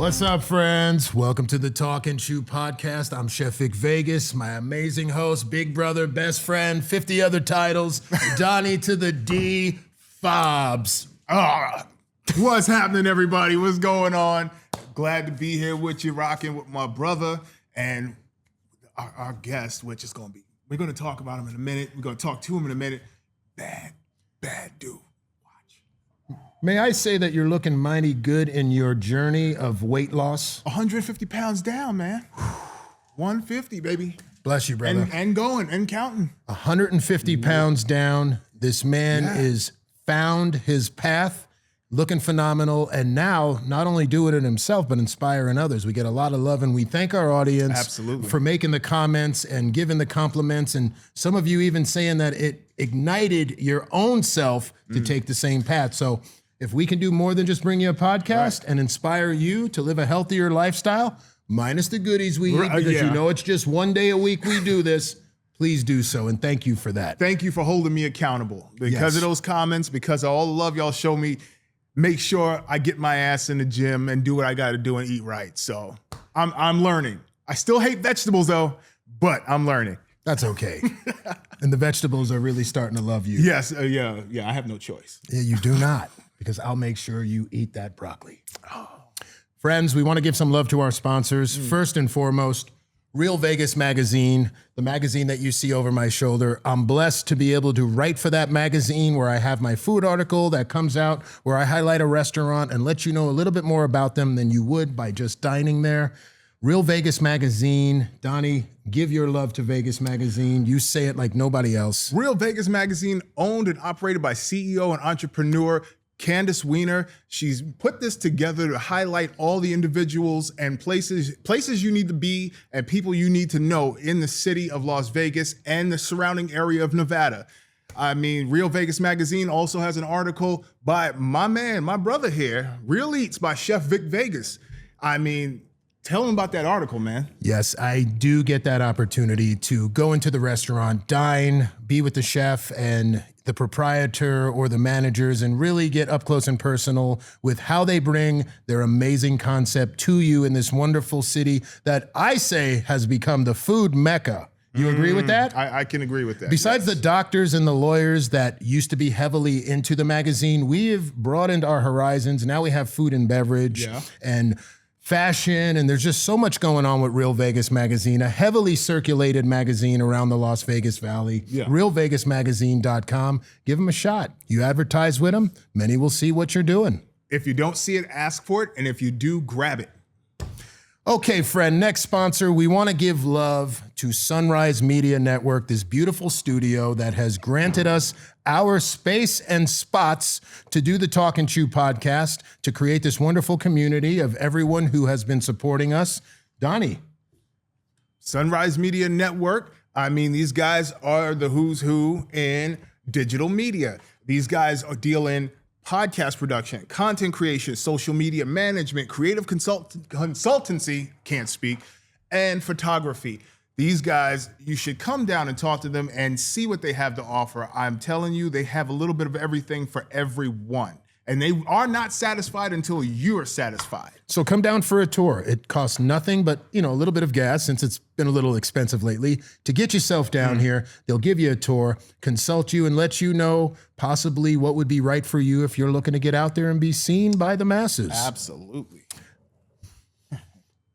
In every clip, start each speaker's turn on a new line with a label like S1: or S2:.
S1: What's up, friends? Welcome to the Talk and Chew podcast. I'm Chef Vic Vegas, my amazing host, big brother, best friend, 50 other titles, Donnie to the D, Fobs.
S2: What's happening, everybody? What's going on? Glad to be here with you, rocking with my brother and our guest, which is going to be, we're going to talk about him in a minute. We're going to talk to him in a minute. Bad dude.
S1: May I say that you're looking mighty good in your journey of weight loss?
S2: 150 pounds down, man. 150, baby.
S1: Bless you, brother.
S2: And going and counting.
S1: 150 pounds down. This man is found his path, looking phenomenal, and now not only doing it himself, but inspiring others. We get a lot of love, and we thank our audience
S2: Absolutely.
S1: for making the comments and giving the compliments, and some of you even saying that it ignited your own self to take the same path. So if we can do more than just bring you a podcast and inspire you to live a healthier lifestyle, minus the goodies we eat, because you know it's just one day a week we do this, please do so, and thank you for that.
S2: Thank you for holding me accountable. Because of those comments, because of all the love y'all show me, make sure I get my ass in the gym and do what I got to do and eat right. So I'm learning. I still hate vegetables though, but I'm learning.
S1: That's okay. And the vegetables are really starting to love you.
S2: Yes, yeah, I have no choice.
S1: Yeah, you do not, because I'll make sure you eat that broccoli. Friends, we want to give some love to our sponsors. First and foremost, Real Vegas Magazine, the magazine that you see over my shoulder. I'm blessed to be able to write for that magazine, where I have my food article that comes out, where I highlight a restaurant and let you know a little bit more about them than you would by just dining there. Real Vegas Magazine. Donnie, give your love to Vegas Magazine. You say it like nobody else.
S2: Real Vegas Magazine, owned and operated by CEO and entrepreneur Candace Weiner. She's put this together to highlight all the individuals and places you need to be and people you need to know in the city of Las Vegas and the surrounding area of Nevada. I mean, Real Vegas Magazine also has an article by my man, my brother here, Real Eats by Chef Vic Vegas. I mean, tell him about that article, man.
S1: Yes, I do get that opportunity to go into the restaurant, dine, be with the chef and the proprietor or the managers, and really get up close and personal with how they bring their amazing concept to you in this wonderful city that I say has become the food mecca. You agree with that?
S2: I can agree with that.
S1: Besides the doctors and the lawyers that used to be heavily into the magazine, we have broadened our horizons. Now we have food and beverage and fashion, and there's just so much going on with Real Vegas Magazine, a heavily circulated magazine around the Las Vegas Valley. RealVegasMagazine.com. Give them a shot. You advertise with them, many will see what you're doing.
S2: If you don't see it, ask for it, and if you do, grab it.
S1: Okay, friend, next sponsor, we want to give love to Sunrise Media Network, this beautiful studio that has granted us our space and spots to do the Talk and Chew podcast, to create this wonderful community of everyone who has been supporting us. Donnie.
S2: Sunrise Media Network. I mean, these guys are the who's who in digital media. These guys are dealing podcast production, content creation, social media management, creative consultancy, can't speak, and photography. These guys, you should come down and talk to them and see what they have to offer. I'm telling you, they have a little bit of everything for everyone. And they are not satisfied until you're satisfied.
S1: So come down for a tour. It costs nothing but, a little bit of gas, since it's been a little expensive lately, to get yourself down here. They'll give you a tour, consult you, and let you know possibly what would be right for you if you're looking to get out there and be seen by the masses.
S2: Absolutely.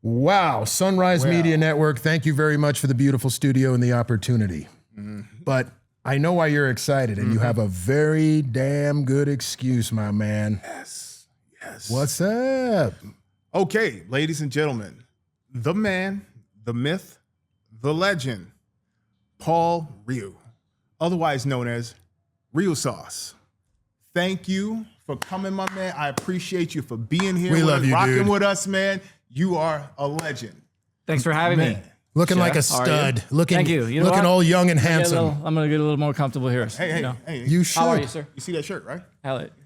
S1: Wow. Sunrise Media Network, thank you very much for the beautiful studio and the opportunity. But I know why you're excited, and you have a very damn good excuse, my man.
S2: Yes.
S1: What's up?
S2: Okay, ladies and gentlemen, the man, the myth, the legend, Paul Ryu, otherwise known as Ryu Sauce. Thank you for coming, my man. I appreciate you for being here.
S1: We love you,
S2: rocking
S1: dude.
S2: with us, man. You are a legend.
S3: Thanks for having me.
S1: Looking
S3: Chef,
S1: like a
S3: how are you?
S1: stud. Looking,
S3: Thank you. You know
S1: looking
S3: what?
S1: all young and
S3: I'm
S1: handsome.
S3: going to get a little more comfortable here.
S2: Hey.
S1: You should.
S3: How are you, sir?
S2: You see that shirt, right?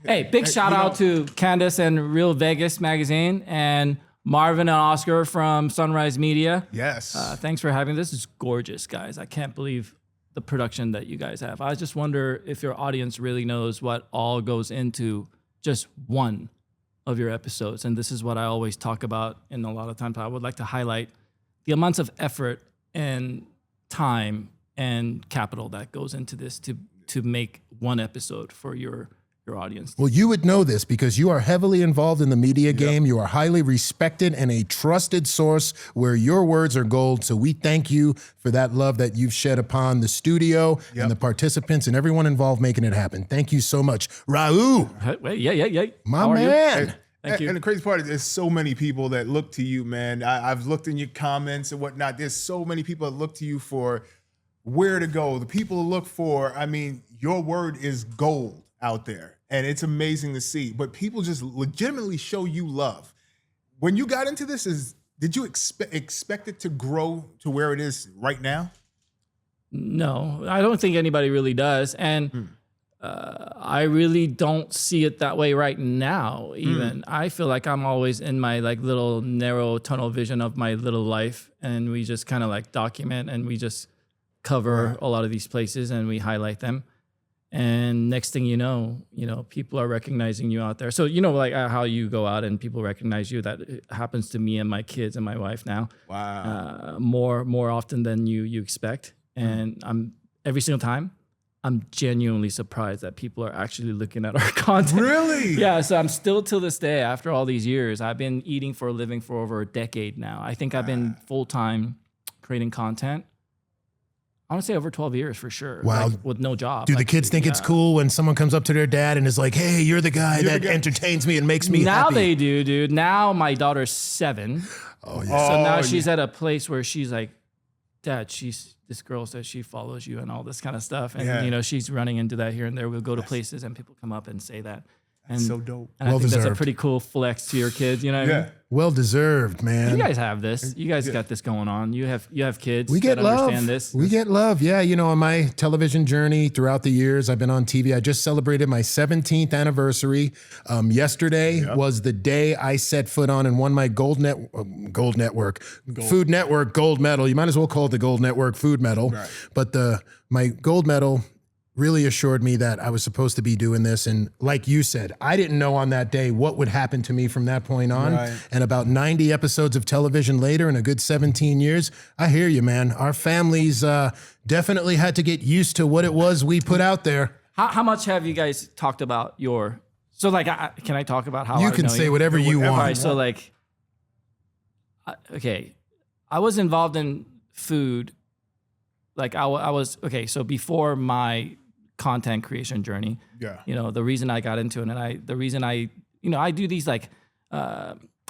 S3: Hey, big shout out to Candace and Real Vegas Magazine, and Marvin and Oscar from Sunrise Media.
S2: Yes.
S3: Thanks for having this. It's gorgeous, guys. I can't believe the production that you guys have. I just wonder if your audience really knows what all goes into just one of your episodes, and this is what I always talk about in a lot of times. I would like to highlight the amounts of effort and time and capital that goes into this to make one episode for your audience.
S1: Well, you would know this because you are heavily involved in the media game. You are highly respected and a trusted source where your words are gold. So we thank you for that love that you've shed upon the studio and the participants and everyone involved making it happen. Thank you so much. Raul,
S3: Wait, yeah.
S1: my
S3: How are you?
S1: man.
S3: Thank you.
S2: And the crazy part is there's so many people that look to you, man. I've looked in your comments and whatnot. There's so many people that look to you for where to go. The people to look for, I mean, your word is gold out there. And it's amazing to see. But people just legitimately show you love. When you got into this, did you expect it to grow to where it is right now?
S3: No, I don't think anybody really does. And I really don't see it that way right now, even. I feel like I'm always in my like little narrow tunnel vision of my little life. And we just kind of like document and we just cover a lot of these places and we highlight them. And next thing you know, people are recognizing you out there. So, like how you go out and people recognize you, that happens to me and my kids and my wife now.
S2: Wow.
S3: More often than you expect. And every single time, I'm genuinely surprised that people are actually looking at our content.
S2: Really?
S3: Yeah, so I'm still till this day, after all these years, I've been eating for a living for over a decade now. I think I've been full-time creating content. I want to say over 12 years for sure.
S1: Wow.
S3: Like, with no job.
S1: Do the kids think it's cool when someone comes up to their dad and is like, hey, you're the guy that entertains me and makes me
S3: now
S1: happy?
S3: They do, dude. Now my daughter's 7.
S1: Oh, yeah.
S3: So now she's at a place where she's like, Dad, this girl says she follows you and all this kind of stuff. And, she's running into that here and there. We'll go to places and people come up and say that. And
S2: so dope.
S3: And I think that's a
S1: Well-deserved.
S3: pretty cool flex to your kids. You know what I mean?
S1: Well-deserved, man.
S3: You guys have this. You guys got this going on. You have kids
S1: We get
S3: that
S1: love.
S3: understand this.
S1: We get love. Yeah, on my television journey throughout the years, I've been on TV. I just celebrated my 17th anniversary. Yesterday was the day I set foot on and won my Food Network gold medal. You might as well call it the Gold Network Food Medal.
S2: Right.
S1: But my gold medal really assured me that I was supposed to be doing this. And like you said, I didn't know on that day what would happen to me from that point on.
S2: Right.
S1: And about 90 episodes of television later and a good 17 years, I hear you, man. Our families definitely had to get used to what it was we put out there.
S3: How much have you guys talked about so like, can I talk about how
S1: You
S3: I
S1: can
S3: know
S1: say whatever you want.
S3: All right, so like, okay, I was involved in food. Like I was, okay, so before my content creation journey, the reason I got into it and the reason I do these like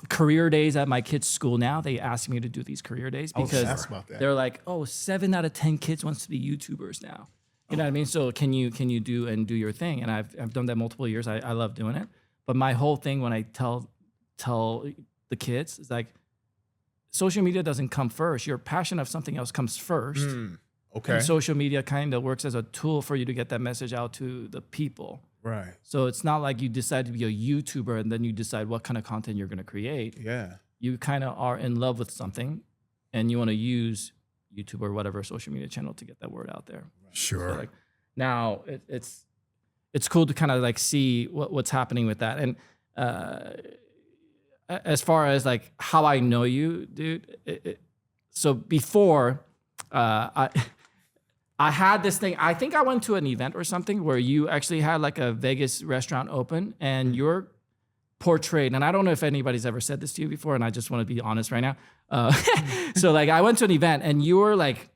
S3: career days at my kids' school now. They ask me to do these career days because they're like, 7 out of 10 kids wants to be YouTubers now. You know what I mean? So can you do your thing? And I've done that multiple years. I love doing it. But my whole thing when I tell the kids is like, social media doesn't come first. Your passion of something else comes first.
S2: Okay.
S3: And social media kind of works as a tool for you to get that message out to the people.
S2: Right.
S3: So it's not like you decide to be a YouTuber and then you decide what kind of content you're going to create.
S2: Yeah.
S3: You kind of are in love with something and you want to use YouTube or whatever social media channel to get that word out there.
S1: Sure.
S3: So like now it's cool to kind of like see what's happening with that. And as far as like how I know you, dude, so before I had this thing. I think I went to an event or something where you actually had like a Vegas restaurant open and you're portrayed. And I don't know if anybody's ever said this to you before, and I just want to be honest right now. So like I went to an event and you were like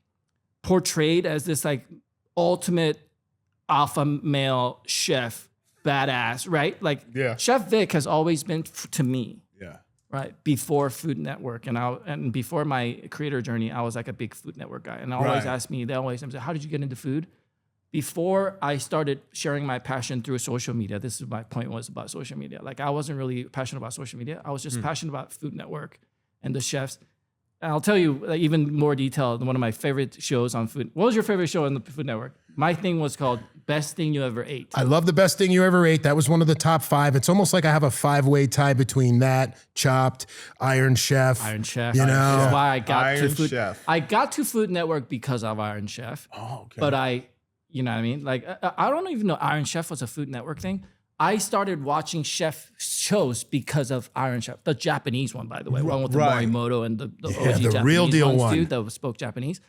S3: portrayed as this like ultimate alpha male chef, badass, right? Like Chef Vic has always been to me. Right before Food Network and before my creator journey, I was like a big Food Network guy, and they always ask me, how did you get into food? Before I started sharing my passion through social media, this is my point was about social media. Like I wasn't really passionate about social media. I was just passionate about Food Network and the chefs. And I'll tell you like, even more detail. One of my favorite shows on food. What was your favorite show on the Food Network? My thing was called Best Thing You Ever Ate.
S1: I love the Best Thing You Ever Ate. That was one of the top 5. It's almost like I have a 5-way tie between that, Chopped, Iron Chef.
S3: Iron Chef.
S1: That's
S3: why I got to Food.
S2: Chef.
S3: I got to Food Network because of Iron Chef.
S2: Oh, okay.
S3: But you know what I mean? Like I don't even know Iron Chef was a Food Network thing. I started watching chef shows because of Iron Chef, the Japanese one, by the way, one with the
S2: Right.
S3: Morimoto and the OG
S1: the
S3: Japanese
S1: real deal
S3: ones,
S1: one.
S3: dude, that spoke Japanese.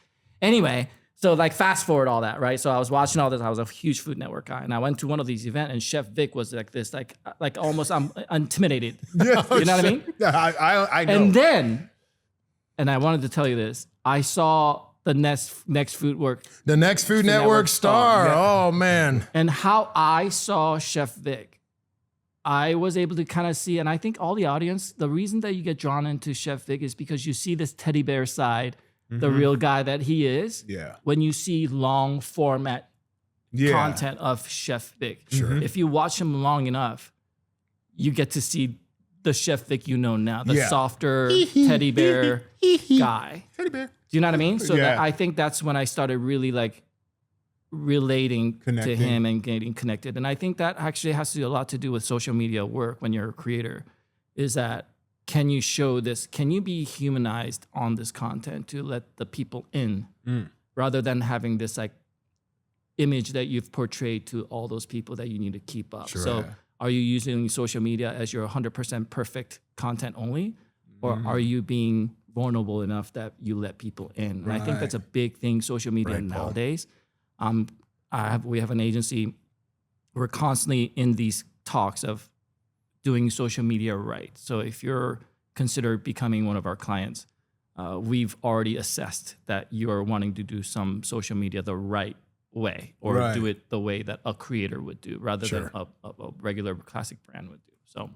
S3: Anyway, so like fast forward all that, right? So I was watching all this. I was a huge Food Network guy, and I went to one of these events, and Chef Vic was like this, like almost I'm intimidated. You know what I mean?
S2: Yeah, I know.
S3: And then, and I wanted to tell you this, I saw the next Food Network
S1: The next Food Network
S3: Network
S1: star.
S3: star.
S1: Oh man.
S3: and how I saw Chef Vic. I was able to kind of see, and I think all the audience, the reason that you get drawn into Chef Vic is because you see this teddy bear side, the real guy that he is.
S2: Yeah.
S3: When you see long format
S2: Yeah.
S3: content of Chef Vic.
S2: Sure.
S3: If you watch him long enough, you get to see the Chef Vic you know now, the
S2: Yeah.
S3: softer teddy bear guy.
S2: Teddy bear.
S3: Do you know what I mean? So
S2: Yeah.
S3: I think that's when I started really like relating to
S2: Connecting.
S3: him and getting connected. And I think that actually has to do a lot to do with social media work when you're a creator, is that can you show this? Can you be humanized on this content to let the people in rather than having this like image that you've portrayed to all those people that you need to keep up? So are you using social media as your 100% perfect content only? Or are you being vulnerable enough that you let people in? And I think that's a big thing, social media nowadays. We have an agency. We're constantly in these talks of doing social media right. So if you're considered becoming one of our clients, we've already assessed that you're wanting to do some social media the right way, or
S2: Right.
S3: do it the way that a creator would do rather than a regular classic brand would do. So,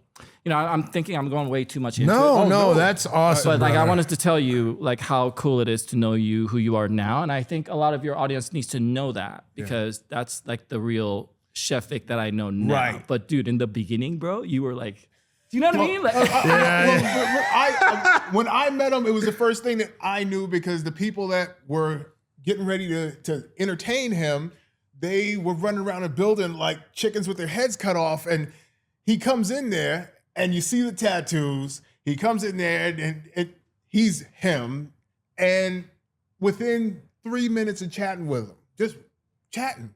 S3: I'm thinking I'm going way too much into it.
S1: No, that's awesome.
S3: But like I
S1: brother.
S3: wanted to tell you like how cool it is to know you, who you are now. And I think a lot of your audience needs to know that because that's like the real Chef Vic that I know now.
S2: Right.
S3: But dude, in the beginning, bro, you were like, do you know what I mean? Like,
S2: When I met him, it was the first thing that I knew because the people that were getting ready to entertain him, they were running around a building like chickens with their heads cut off. And he comes in there and you see the tattoos. He comes in there and he's him. And within 3 minutes of chatting with him, just chatting,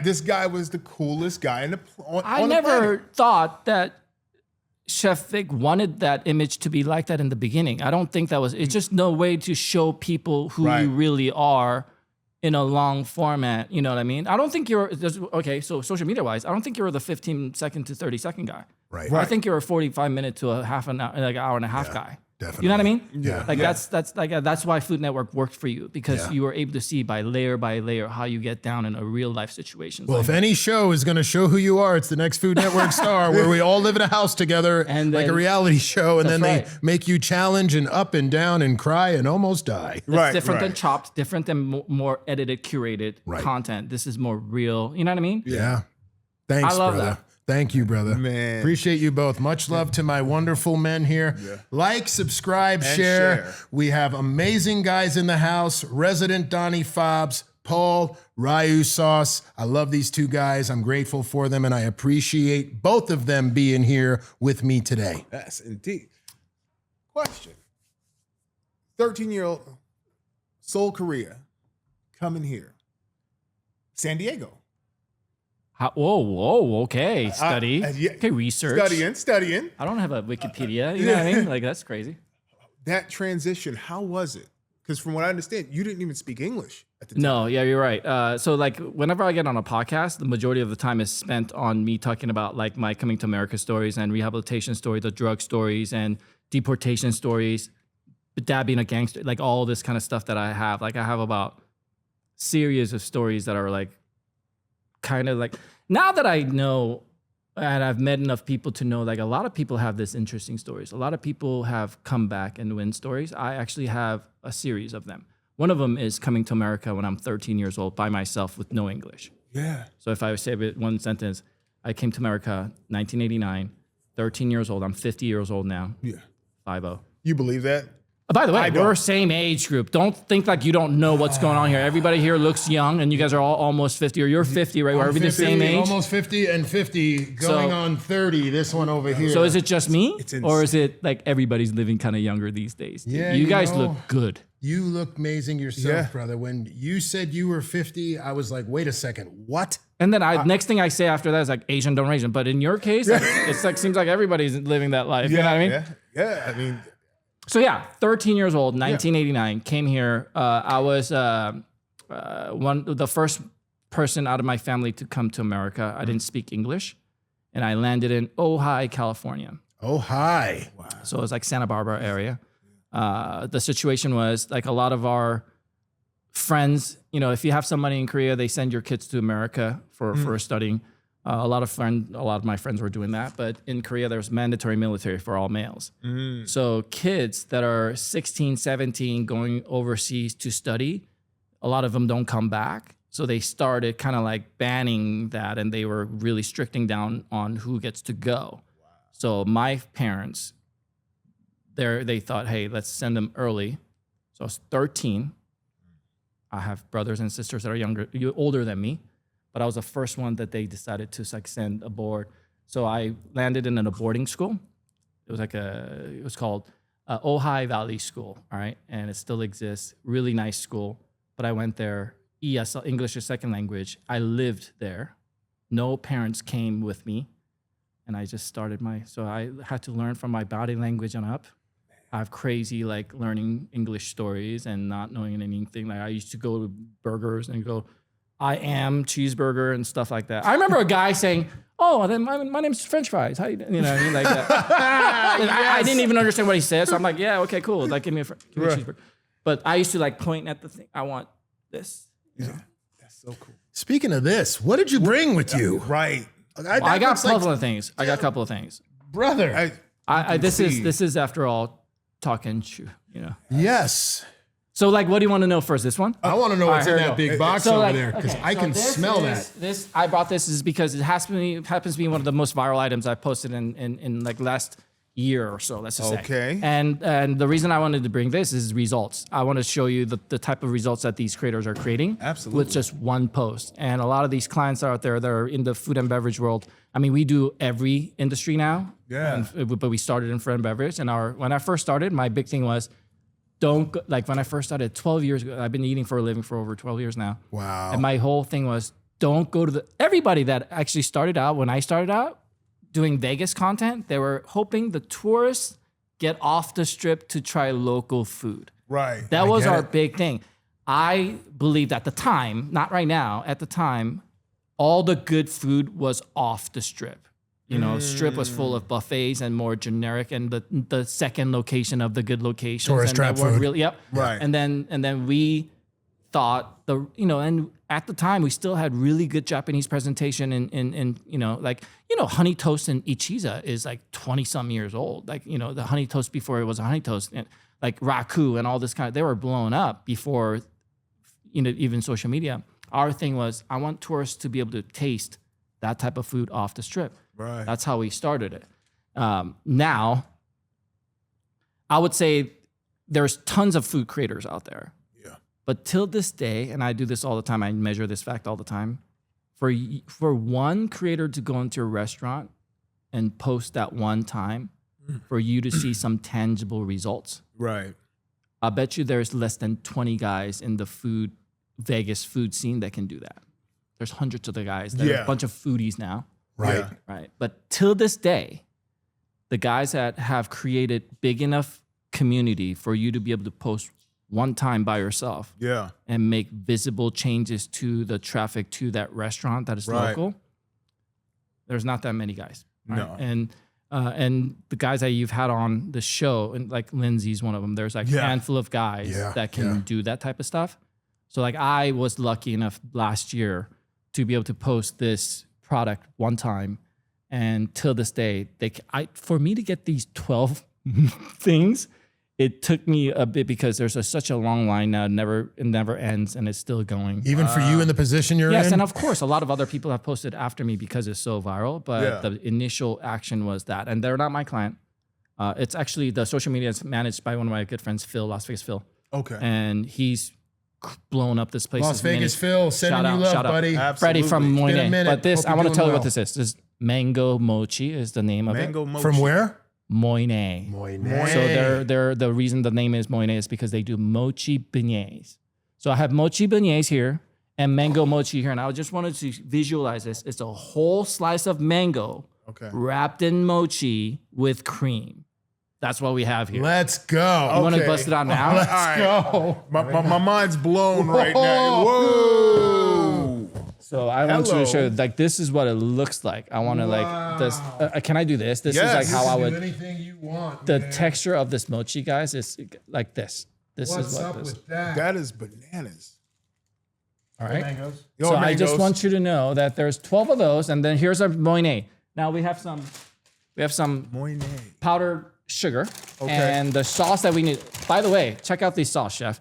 S2: this guy was the coolest guy on the
S3: I
S2: on the
S3: never
S2: planet.
S3: thought that Chef Vic wanted that image to be like that in the beginning. I don't think that was, it's just no way to show people who
S2: Right.
S3: you really are in a long format. You know what I mean? I don't think okay, so social media wise, I don't think you're the 15-second to 30-second guy.
S1: Right.
S3: I think you're a 45-minute to a half an hour, like an hour and a half guy.
S1: definitely.
S3: You know what I mean?
S2: Yeah.
S3: Like
S2: Yeah.
S3: that's why Food Network worked for you because you were able to see by layer how you get down in a real life situation.
S1: Well, if any show is going to show who you are, it's the next Food Network star where we all live in a house together
S3: And
S1: like a
S3: then-
S1: reality show. And then
S3: That's
S1: they
S3: right.
S1: make you challenge and up and down and cry and almost die.
S3: It's
S2: Right,
S3: different than
S2: right.
S3: Chopped, different than more edited, curated
S1: Right.
S3: content. This is more real. You know what I mean?
S1: Yeah. Thanks,
S3: I love
S1: brother.
S3: that.
S1: Thank you, brother.
S2: Man.
S1: Appreciate you both. Much love to my wonderful men here. Like, subscribe,
S2: And
S1: share.
S2: share.
S1: We have amazing guys in the house. Resident Donnie Fobbs, Paul Ryu Sauce. I love these two guys. I'm grateful for them, and I appreciate both of them being here with me today.
S2: Yes, indeed. Question. 13-year-old Seoul, Korea, coming here. San Diego.
S3: Whoa, okay. Study.
S2: yeah.
S3: Okay, research.
S2: Studying.
S3: I don't have a Wikipedia. You know what I mean? Like, that's crazy.
S2: That transition, how was it? Because from what I understand, you didn't even speak English at the time.
S3: No, yeah, you're right. So like whenever I get on a podcast, the majority of the time is spent on me talking about like my coming to America stories and rehabilitation stories, the drug stories and deportation stories, dad being a gangster, like all this kind of stuff that I have. Like I have about series of stories that are like kind of like, now that I know and I've met enough people to know like a lot of people have this interesting stories. A lot of people have come back and win stories. I actually have a series of them. One of them is coming to America when I'm 13 years old by myself with no English.
S2: Yeah.
S3: So if I say it one sentence, I came to America 1989, 13 years old. I'm 50 years old now,
S2: Yeah.
S3: 50.
S2: You believe that?
S3: By the way,
S2: I don't.
S3: we're same age group. Don't think like you don't know what's going on here. Everybody here looks young, and you guys are all almost 50, or you're 50, right? Are we the same age?
S1: Almost 50 and 50, going
S3: So-
S1: on 30. This one over here.
S3: So is it just me,
S2: It's
S3: or is it like everybody's living kind of younger these days? Dude?
S1: Yeah,
S3: you
S1: you
S3: guys
S1: know.
S3: look good.
S1: You look amazing yourself,
S2: Yeah.
S1: brother. When you said you were 50, I was like, wait a second, what?
S3: And then next thing I say after that is like Asian don't Asian. But in your case, it's like seems like everybody's living that life. You know what I mean?
S2: Yeah. I mean,
S3: So yeah, 13 years old, 1989, came here. I was the first person out of my family to come to America. I didn't speak English, and I landed in Ojai, California.
S1: Oh, hi.
S3: So it was like Santa Barbara area. The situation was like a lot of our friends, you know, if you have some money in Korea, they send your kids to America for studying. A lot of my friends were doing that, but in Korea, there's mandatory military for all males. So kids that are 16, 17 going overseas to study, a lot of them don't come back. So they started kind of like banning that, and they were really stricting down on who gets to go. So my parents, they thought, hey, let's send them early. So I was 13. I have brothers and sisters that are older than me, but I was the first one that they decided to like send aboard. So I landed in a boarding school. It was called Ojai Valley School, all right? And it still exists, really nice school. But I went there, ESL, English as second language. I lived there. No parents came with me. And I just started so I had to learn from my body language on up. I have crazy like learning English stories and not knowing anything. Like I used to go to burgers and go, I am cheeseburger and stuff like that. I remember a guy saying, oh, then my name's French fries. How you know, I mean, like that. I didn't even understand what he said. So I'm like, yeah, okay, cool. Like give me a cheeseburger. But I used to like point at the thing. I want this.
S2: yeah, that's so cool.
S1: Speaking of this, what did you bring with you?
S2: Right.
S3: I got a couple of things. I got a couple of things.
S1: Brother.
S3: This is after all talk and chew, you know.
S1: Yes.
S3: So like, what do you want to know first? This one?
S1: I want to know what's
S3: All
S1: in
S3: right,
S1: that
S3: here we
S1: big
S3: go.
S1: box
S3: So,
S1: over
S3: like,
S1: there because
S3: okay,
S1: I
S3: so
S1: can
S3: this
S1: smell
S3: is-
S1: that.
S3: I brought this is because it happens to be one of the most viral items I posted in like last year or so. Let's just say.
S2: Okay.
S3: And the reason I wanted to bring this is results. I want to show you the type of results that these creators are creating.
S2: Absolutely.
S3: With just one post. And a lot of these clients out there that are in the food and beverage world. I mean, we do every industry now.
S2: Yeah.
S3: But we started in food and beverage. And when I first started, my big thing was, when I first started 12 years ago, I've been eating for a living for over 12 years now.
S1: Wow.
S3: And my whole thing was, don't go to everybody that actually started out, when I started out doing Vegas content, they were hoping the tourists get off the strip to try local food.
S2: Right.
S3: That was
S1: get
S3: our
S1: it.
S3: big thing. I believed at the time, not right now, at the time, all the good food was off the strip. You know, strip was full of buffets and more generic, and the second location of the good locations.
S1: Tourist
S3: and
S1: trap
S3: that weren't
S1: food.
S3: Really, yep.
S2: Right.
S3: And then we thought and at the time we still had really good Japanese presentation in honey toast in Ichiza is like 20 some years old. Like, you know, the honey toast before it was a honey toast, and like Raku and all this they were blown up before, you know, even social media. Our thing was, I want tourists to be able to taste that type of food off the strip.
S2: Right.
S3: That's how we started it. Now, I would say there's tons of food creators out there.
S2: Yeah.
S3: But till this day, and I do this all the time, I measure this fact all the time, for one creator to go into a restaurant and post that one time, for you to see some tangible results,
S2: Right.
S3: I bet you there's less than 20 guys in the Vegas food scene that can do that. There's hundreds of the guys. There's
S2: Yeah.
S3: a bunch of foodies now.
S1: Right.
S2: Yeah.
S3: Right. But till this day, the guys that have created big enough community for you to be able to post one time by yourself
S2: Yeah.
S3: and make visible changes to the traffic to that restaurant that is
S2: Right.
S3: local, there's not that many guys. Right?
S2: No.
S3: And the guys that you've had on the show, and like Lindsay's one of them, there's like a
S2: Yeah.
S3: handful of guys
S1: Yeah,
S3: that can
S1: yeah.
S3: do that type of stuff. So like I was lucky enough last year to be able to post this product one time, and till this day, for me to get these 12 things, it took me a bit because there's such a long line now. It never ends, and it's still going.
S1: Even for you in the position you're
S3: Yes,
S1: in?
S3: and of course, a lot of other people have posted after me because it's so viral. But
S2: Yeah.
S3: the initial action was that, and they're not my client. It's actually the social media is managed by one of my good friends, Phil, Las Vegas Phil,
S2: Okay.
S3: and he's blown up this place.
S1: Las
S3: He's
S1: Vegas
S3: managed-
S1: Phil, sending you love,
S3: shout out.
S1: buddy.
S3: Freddie from
S2: Absolutely.
S3: Moine.
S1: been a minute.
S3: But this,
S1: Hope
S3: I
S1: you're
S3: want to
S1: doing
S3: tell you
S1: well.
S3: what this is. This is Mango Mochi is the name of
S2: Mango mochi.
S1: From where?
S3: Moine. So they're the reason the name is Moine is because they do mochi beignets. So I have mochi beignets here and mango mochi here, and I just wanted to visualize this. It's a whole slice of mango wrapped in mochi with cream. That's what we have here.
S1: Let's go.
S3: You want to bust it out now?
S1: Let's go.
S2: My mind's blown right now. Whoa.
S3: So I want you
S2: Hello.
S3: to show, like, this is what it looks like. I want to like this. Can I do this? This is
S2: Yes.
S3: like how I
S1: Do
S3: would.
S1: anything you want.
S3: The
S1: man.
S3: texture of this mochi, guys, is like this. This
S1: What's
S3: is what
S1: up
S3: this.
S1: with that?
S2: That is bananas.
S3: All right.
S1: Mangoes.
S3: So I just want you to know that there's 12 of those, and then here's our moine. Now we have some
S2: Moine.
S3: powdered sugar and the sauce that we need. By the way, check out these sauce, chef.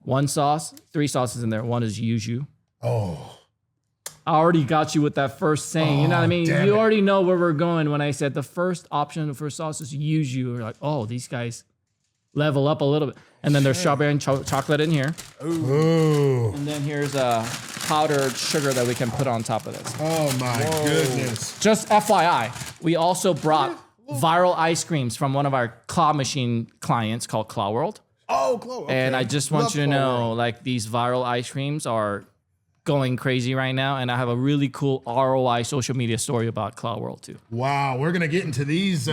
S3: One sauce, 3 sauces in there. One is yuzu.
S1: Oh,
S3: I already got you with that first saying. You know what I mean?
S1: damn
S3: You
S1: it.
S3: already know where we're going when I said the first option for sauce is yuzu. You're like, oh, these guys level up a little bit. And then there's strawberry and chocolate in here.
S1: ooh.
S3: And then here's a powdered sugar that we can put on top of this.
S1: Oh my goodness.
S3: Just FYI, we also brought viral ice creams from one of our claw machine clients called Claw World.
S2: Oh, Chloe.
S3: And I just want you to know, like, these viral ice creams are going crazy right now. And I have a really cool ROI social media story about Claw World too.
S1: Wow, we're gonna get into these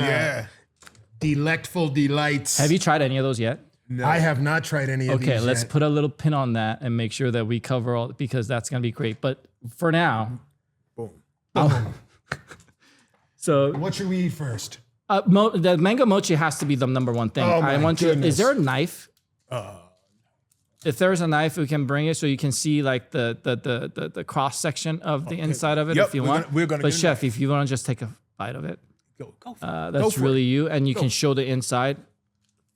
S1: delectful delights.
S3: Have you tried any of those yet?
S1: I have not tried any of these.
S3: Okay, let's
S1: yet.
S3: put a little pin on that and make sure that we cover all, because that's gonna be great. But for now,
S2: Boom.
S3: so
S1: What should we eat first?
S3: the mango mochi has to be the number one thing.
S1: Oh
S3: I
S1: my
S3: want you.
S1: goodness.
S3: Is there a knife? If there's a knife, we can bring it so you can see like the cross section of the inside of it
S2: Yep,
S3: if you
S2: we're
S3: want.
S2: gonna- we're gonna
S3: But
S2: get a
S3: chef, if you want to just take a bite of it,
S2: Go for it.
S3: that's
S2: for
S3: really you, and you can show the inside.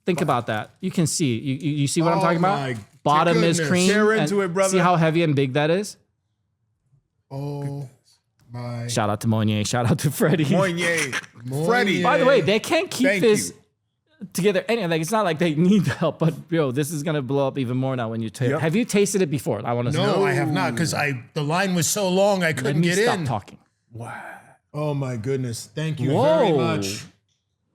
S3: Think about that. You can see. You see what I'm
S1: Oh
S3: talking
S1: my
S3: about? Bottom is
S1: goodness.
S3: cream.
S2: Tear
S3: and
S2: into it, brother.
S3: See how heavy and big that is?
S1: Oh my.
S3: Shout out to Monier. Shout out to Freddie.
S2: Moine. Freddie.
S3: By the way, they can't keep
S2: Thank
S3: this
S2: you.
S3: together. Anyway, like, it's not like they need the help, but yo, this is gonna blow up even more now when you taste.
S2: Yep.
S3: Have you tasted it before? I want to
S1: No,
S3: know.
S1: I have not, because the line was so long I
S3: Let
S1: couldn't
S3: me
S1: get
S3: stop
S1: in.
S3: talking.
S1: Oh my goodness. Thank you
S3: Whoa.
S1: very much.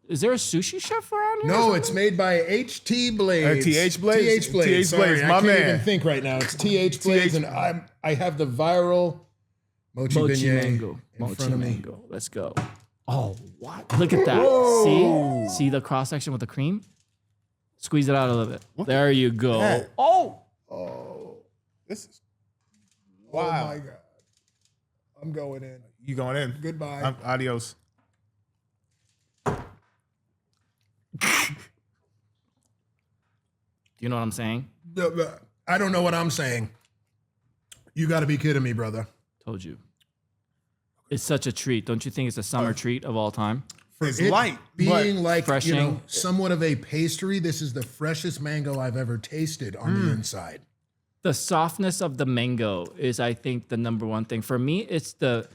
S3: Is there a sushi chef around here?
S1: No, it's made by HT Blades.
S2: TH Blades?
S1: TH Blades.
S2: TH Blades,
S1: Sorry,
S2: my
S1: I can't
S2: man.
S1: even think right now. It's TH Blades, and I have the viral mochi,
S3: Mochi
S1: beignet
S3: mango.
S1: in
S3: Mochi
S1: front of me.
S3: mango. Let's go. Oh, what? Look at that. See the cross section with the cream? Squeeze it out a little bit. There you go.
S2: that?
S3: Oh,
S2: This is.
S1: Oh
S2: Wow.
S1: my God. I'm going in.
S2: You going in?
S1: Goodbye.
S2: Adios.
S3: you know what I'm saying?
S1: I don't know what I'm saying. You got to be kidding me, brother.
S3: Told you. It's such a treat. Don't you think it's a summer treat of all time?
S2: It's
S1: It
S2: light.
S1: being
S2: but
S1: like,
S3: refreshing.
S1: somewhat of a pastry. This is the freshest mango I've ever tasted on the inside.
S3: The softness of the mango is, I think, the number one thing. For me, it's the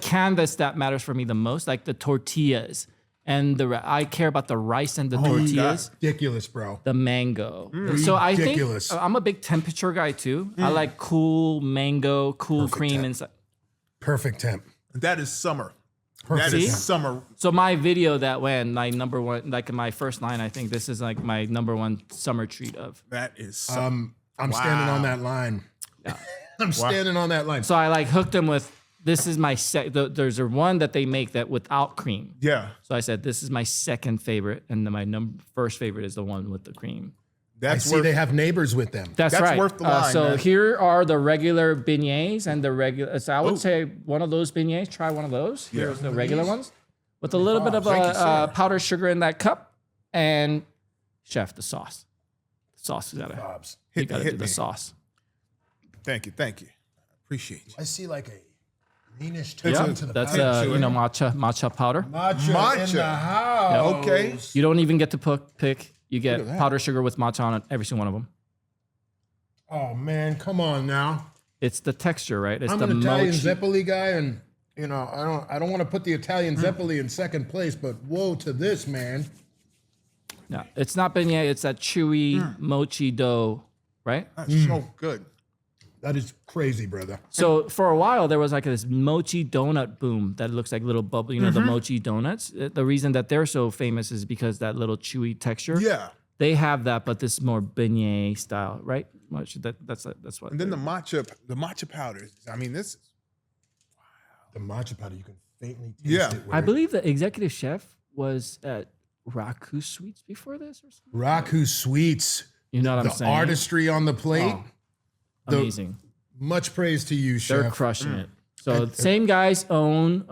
S3: canvas that matters for me the most, like the tortillas. And I care about the rice and the tortillas.
S1: Ridiculous, bro.
S3: The mango. So I think
S1: Ridiculous.
S3: I'm a big temperature guy too. I like cool mango, cool cream
S1: temp.
S3: inside.
S1: Perfect temp.
S2: that is summer.
S1: Perfect
S2: That is
S1: temp.
S2: summer.
S3: So my video that went, my number one, like my first line, I think this is like my number one summer treat of.
S2: That is summer.
S1: I'm standing on that line. I'm standing on that line.
S3: So I like hooked them with, this is my there's a one that they make that without cream.
S2: Yeah.
S3: So I said, this is my second favorite. And then my first favorite is the one with the cream.
S1: I
S2: That's
S1: see
S2: worth
S1: they have neighbors with them.
S3: That's
S2: That's
S3: right.
S2: worth the line,
S3: so
S2: man.
S3: here are the regular beignets and the regular. So I would say one of those beignets. Try one of those. Here's the regular ones with a little bit of powdered sugar in that cup. And chef, the sauce. The sauce is gotta.
S1: Bobs.
S3: You gotta
S2: hit
S3: do the
S2: me.
S3: sauce.
S2: Thank you. Appreciate you.
S1: I see like a greenish
S3: Yeah,
S1: tone to the
S3: that's
S1: powder.
S3: matcha powder.
S1: Matcha in the house.
S2: Okay.
S3: You don't even get to pick. You get powdered sugar with matcha on it, every single one of them.
S1: Oh man, come on now.
S3: It's the texture, right? It's
S1: I'm
S3: the
S1: an Italian
S3: mochi.
S1: Zeppoli guy, and I don't want to put the Italian Zeppoli in second place, but whoa to this, man.
S3: Yeah, it's not beignet. It's that chewy mochi dough, right?
S2: That's so good.
S1: That is crazy, brother.
S3: So for a while, there was like this mochi donut boom that looks like little bubble, the mochi donuts. The reason that they're so famous is because that little chewy texture.
S2: Yeah.
S3: They have that, but this is more beignet style, right? That's what.
S2: And then the matcha powders. I mean, this.
S1: The matcha powder, you can faintly taste
S2: Yeah.
S1: it.
S3: I believe the executive chef was at Raku Sweets before this or something.
S1: Raku Sweets.
S3: You know what I'm
S1: The
S3: saying?
S1: artistry on the plate.
S3: Oh,
S1: the-
S3: amazing.
S1: Much praise to you,
S3: They're
S1: chef.
S3: crushing it. So same guys own.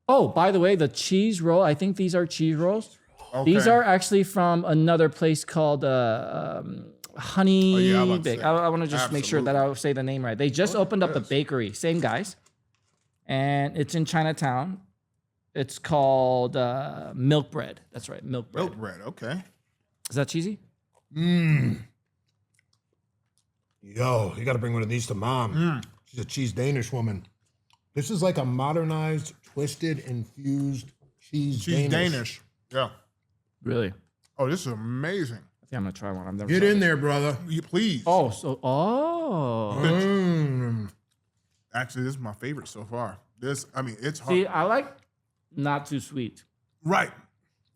S3: Oh, by the way, the cheese roll. I think these are cheese rolls.
S2: Okay.
S3: These are actually from another place called Honey
S2: Oh, yeah, I'm about to
S3: Bake.
S2: say.
S3: I want to just make sure that I say the name right. They just opened up a bakery. Same guys, and it's in Chinatown. It's called Milk Bread. That's right, Milk Bread.
S2: Milk bread. Okay.
S3: Is that cheesy?
S1: Yo, you got to bring one of these to mom. She's a cheese Danish woman. This is like a modernized, twisted, infused cheese
S2: She's Danish. Yeah.
S3: Really?
S2: Oh, this is amazing.
S3: I think I'm gonna try one. I've never.
S1: Get
S3: tried
S1: in
S3: it.
S1: there, brother.
S2: You please.
S3: Oh,
S2: Actually, this is my favorite so far. This, I mean, it's hard.
S3: See, I like not too sweet.
S2: Right.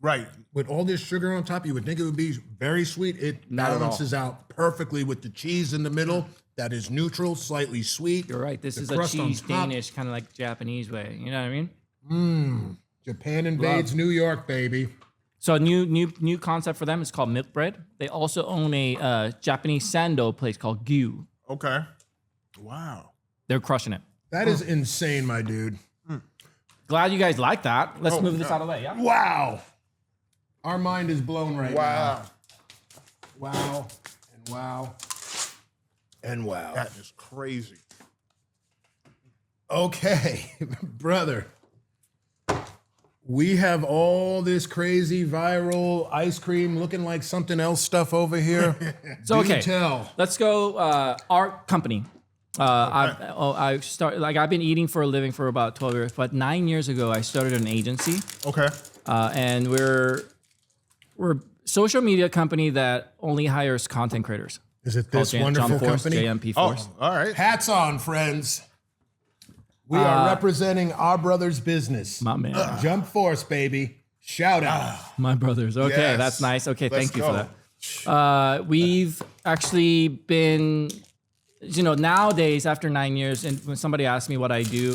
S2: Right.
S1: With all this sugar on top, you would think it would be very sweet. It
S3: Not at all.
S1: balances out perfectly with the cheese in the middle. That is neutral, slightly sweet.
S3: You're right. This
S1: The
S3: is a
S1: crust on
S3: cheese
S1: top.
S3: Danish, kind of like Japanese way. You know what I mean?
S1: Japan invades New York, baby.
S3: So a new concept for them is called Milk Bread. They also own a Japanese sando place called Gyu.
S2: Okay. Wow.
S3: They're crushing it.
S1: That is insane, my dude.
S3: Glad you guys like that. Let's
S2: Oh,
S3: move this
S2: yeah.
S3: out of the way. Yeah.
S1: Wow. Our mind is blown right
S2: Wow.
S1: now. Wow. And wow. And wow.
S2: That is crazy.
S1: Okay, brother. We have all this crazy viral ice cream looking like something else stuff over here.
S3: So
S1: Do
S3: okay,
S1: tell.
S3: let's go. Our company. I've been eating for a living for about 12 years, but 9 years ago I started an agency,
S2: Okay.
S3: and we're a social media company that only hires content creators.
S1: Is it this
S3: Called
S1: wonderful
S3: Jump Force,
S1: company?
S3: JMP
S2: Oh,
S3: Force.
S2: all right.
S1: Hats on, friends. We are representing our brother's business.
S3: My man.
S1: Jump Force, baby. Shout out.
S3: My brothers. Okay,
S2: Yes.
S3: that's nice. Okay,
S2: Let's
S3: thank you
S2: go.
S3: for that. We've actually been, nowadays after 9 years, and when somebody asks me what I do,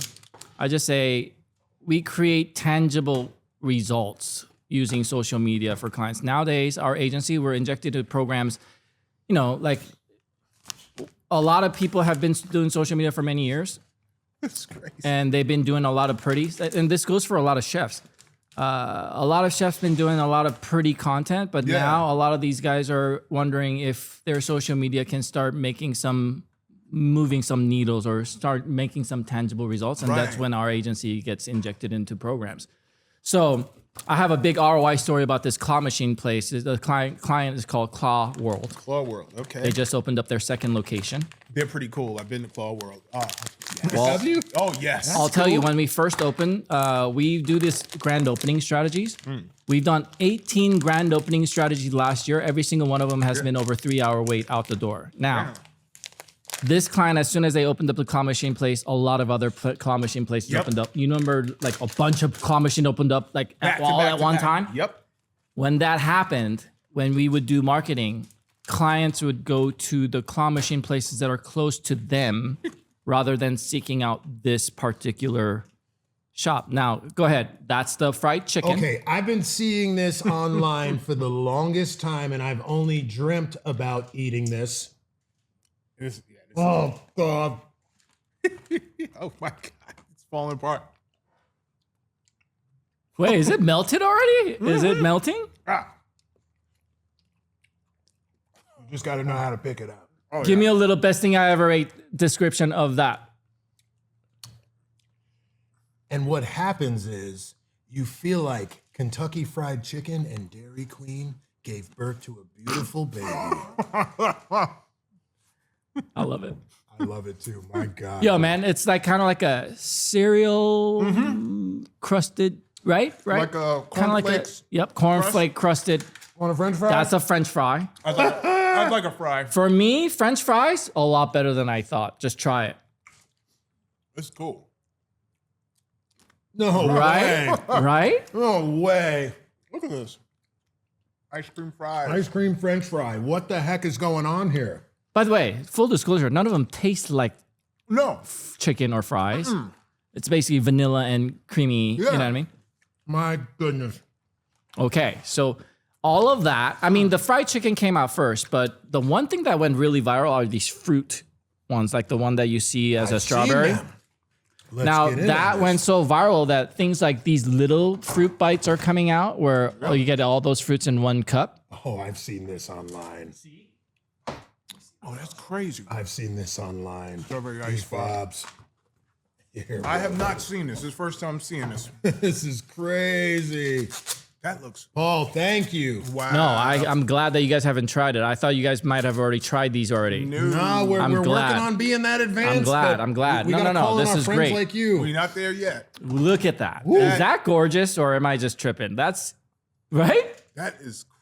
S3: I just say we create tangible results using social media for clients. Nowadays, our agency, we're injected to programs, like a lot of people have been doing social media for many years.
S2: That's crazy.
S3: And they've been doing a lot of pretty, and this goes for a lot of chefs. A lot of chefs been doing a lot of pretty content, but
S2: Yeah.
S3: now a lot of these guys are wondering if their social media can start moving some needles or start making some tangible results, and that's
S2: Right.
S3: when our agency gets injected into programs. So I have a big ROI story about this claw machine place. The client is called Claw World.
S2: Claw World. Okay.
S3: They just opened up their second location.
S2: They're pretty cool. I've been to Claw World.
S3: Well,
S1: Have you?
S2: Oh, yes.
S3: I'll tell you, when we first opened, we do this grand opening strategies. We've done 18 grand opening strategies last year. Every single one of them has been over 3-hour wait out the door. Now, this client, as soon as they opened up the claw machine place, a lot of other claw machine places
S2: Yep.
S3: opened up. You remember, like a bunch of claw machine opened up, like
S2: Back to
S3: all
S2: back
S3: at
S2: to
S3: one
S2: back.
S3: time.
S2: Yep.
S3: When that happened, when we would do marketing, clients would go to the claw machine places that are close to them rather than seeking out this particular shop. Now, go ahead. That's the fried chicken.
S1: Okay, I've been seeing this online for the longest time, and I've only dreamt about eating this. Oh, God.
S2: Oh, my God. It's falling apart.
S3: Wait, is it melted already? Is it melting?
S2: Ah.
S1: You just got to know how to pick it up.
S2: Oh,
S3: Give me a little best thing I ever ate description of that.
S1: And what happens is you feel like Kentucky Fried Chicken and Dairy Queen gave birth to a beautiful baby.
S3: I love it.
S1: I love it too. My God.
S3: Yo, man, it's like kind of like a cereal crusted, right?
S2: Like a
S3: Kinda like a
S2: cornflakes
S3: cornflake crusted.
S1: Want a French fry?
S3: That's a French fry.
S2: I thought I'd like a fry.
S3: For me, French fries, a lot better than I thought. Just try it.
S2: It's cool.
S1: No
S3: Right?
S1: way.
S3: Right?
S1: No way.
S2: Look at this. Ice cream fries.
S1: Ice cream French fry. What the heck is going on here?
S3: By the way, full disclosure, none of them taste like
S2: No.
S3: chicken or fries. It's basically vanilla and creamy. You know what I mean?
S1: My goodness.
S3: Okay, so all of that. I mean, the fried chicken came out first, but the one thing that went really viral are these fruit ones, like the one that you see as a strawberry. Now that went so viral that things like these little fruit bites are coming out, where you get all those fruits in one cup.
S1: Oh, I've seen this online.
S2: Oh, that's crazy.
S1: I've seen this online.
S2: Strawberry ice
S1: These
S2: fry.
S1: Bobs. Here,
S2: I have not seen this. This is the first time I'm seeing this.
S1: this is crazy.
S2: That looks
S1: Paul, thank you.
S2: wow.
S3: No, I'm glad that you guys haven't tried it. I thought you guys might have already tried these already.
S1: No, we're
S3: I'm
S1: working
S3: glad.
S1: on being that advanced.
S3: I'm glad,
S1: but
S3: I'm glad.
S1: We
S3: No,
S1: gotta
S3: no, no,
S1: call in
S3: this
S1: our
S3: is
S1: friends
S3: great.
S1: like you.
S2: We're not there yet.
S3: Look at that. Is that gorgeous, or am I just tripping? That's right.
S2: That is crazy.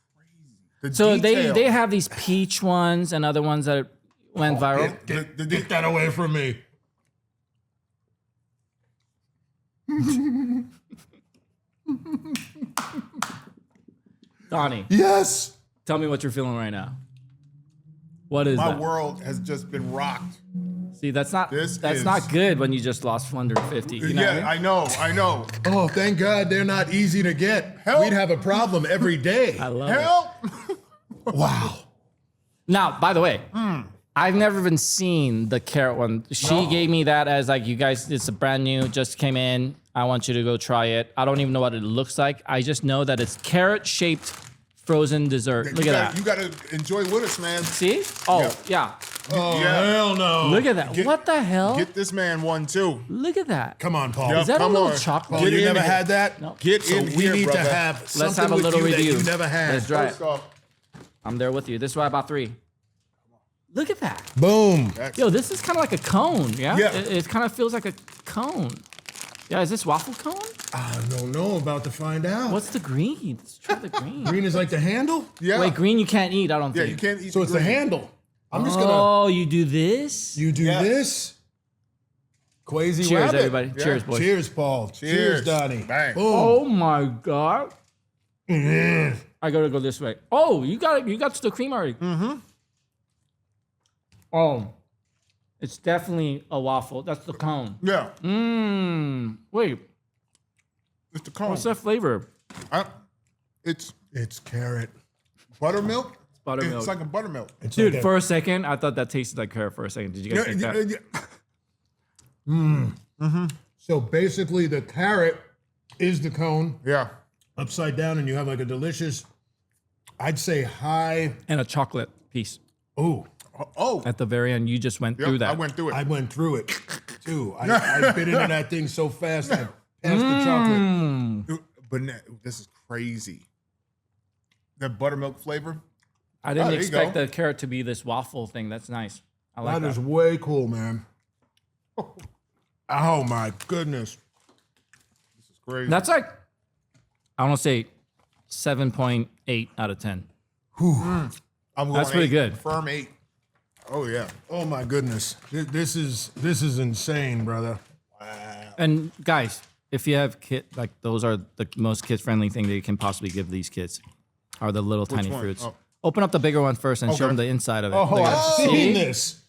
S2: The
S3: So
S2: detail.
S3: they have these peach ones and other ones that went viral.
S1: Get that away from me.
S3: Donnie,
S1: Yes.
S3: tell me what you're feeling right now. What is
S2: My
S3: that?
S2: world has just been rocked.
S3: See, that's not
S2: This
S3: that's
S2: is-
S3: not good when you just lost 150. You know what I mean?
S2: I know.
S1: Oh, thank God they're not easy to get.
S2: Help.
S1: We'd have a problem every day.
S3: I love it.
S2: Help!
S1: Wow.
S3: Now, by the way, I've never even seen the carrot one. She gave me that as like, you guys, it's a brand new, just came in. I want you to go try it. I don't even know what it looks like. I just know that it's carrot-shaped frozen dessert. Look at that.
S2: You gotta enjoy with us, man.
S3: See? Oh, yeah.
S1: Oh,
S2: Yeah.
S1: hell no.
S3: Look at that. What the hell?
S2: Get this man one too.
S3: Look at that.
S1: Come on, Paul.
S2: Yep.
S3: Is that
S2: Come
S3: a little
S2: on.
S3: chocolate?
S1: Paul,
S2: Get
S1: you
S2: in
S1: never
S2: here.
S1: had that?
S3: No.
S2: Get
S1: So
S2: in
S1: we
S2: here,
S1: need
S2: brother.
S1: to have something
S3: Let's have a
S1: with
S3: little
S1: you that
S3: review.
S1: you never had.
S3: Let's try it.
S2: First off,
S3: I'm there with you. This is why I bought 3. Look at that.
S1: Boom.
S3: Yo, this is kind of like a cone, yeah?
S2: Yeah.
S3: It kind of feels like a cone. Yeah, is this waffle cone?
S1: I don't know. About to find out.
S3: What's the green? Let's try the green.
S1: Green is like the handle?
S2: yeah.
S3: Wait, green you can't eat, I don't
S2: Yeah,
S3: think.
S2: you can't eat
S1: So it's the
S2: green.
S1: handle. I'm just gonna.
S3: Oh, you do this?
S1: You do
S2: Yeah.
S1: this. Quasi
S3: Cheers,
S1: rabbit.
S3: everybody.
S2: Yeah.
S3: Cheers, boys.
S1: Cheers, Paul. Cheers, Donnie.
S2: Bang.
S1: Boom.
S3: Oh my God. I gotta go this way. Oh, you got the cream already. Mm-hmm. Oh, it's definitely a waffle. That's the cone.
S2: Yeah,
S3: Wait,
S2: it's the cone.
S3: what's that flavor?
S2: It's
S1: It's carrot.
S2: buttermilk.
S3: Buttermilk.
S2: It's like a buttermilk.
S1: It's
S3: Dude,
S1: like
S3: for a second, I thought that tasted like carrot for a second. Did you guys think that?
S1: so basically, the carrot is the cone
S2: Yeah.
S1: upside down, and you have like a delicious, I'd say high.
S3: And a chocolate piece
S1: Ooh,
S2: Oh,
S3: at the very end. You just went
S2: yep,
S3: through that.
S2: I went through it.
S1: I went through it too. I bit into that thing so fast, I passed the chocolate.
S2: Dude, but this is crazy. The buttermilk flavor.
S3: I didn't
S2: there you
S3: expect
S2: go.
S3: the carrot to be this waffle thing. That's nice. I like
S1: That
S3: that.
S1: is way cool, man. Oh my goodness.
S2: This is crazy.
S3: That's like, I want to say 7.8 out of 10.
S2: I'm going
S3: That's pretty
S2: 8.
S3: good.
S2: Firm 8. Oh yeah.
S1: Oh my goodness. This is insane, brother.
S3: And guys, if you have kid, like those are the most kid friendly thing that you can possibly give these kids are the little tiny
S2: one?
S3: fruits.
S2: Oh.
S3: Open up the bigger one first and show
S2: Okay.
S3: them the inside of it.
S1: Oh,
S3: Look at
S1: I've
S3: that.
S1: seen
S3: See?
S1: this.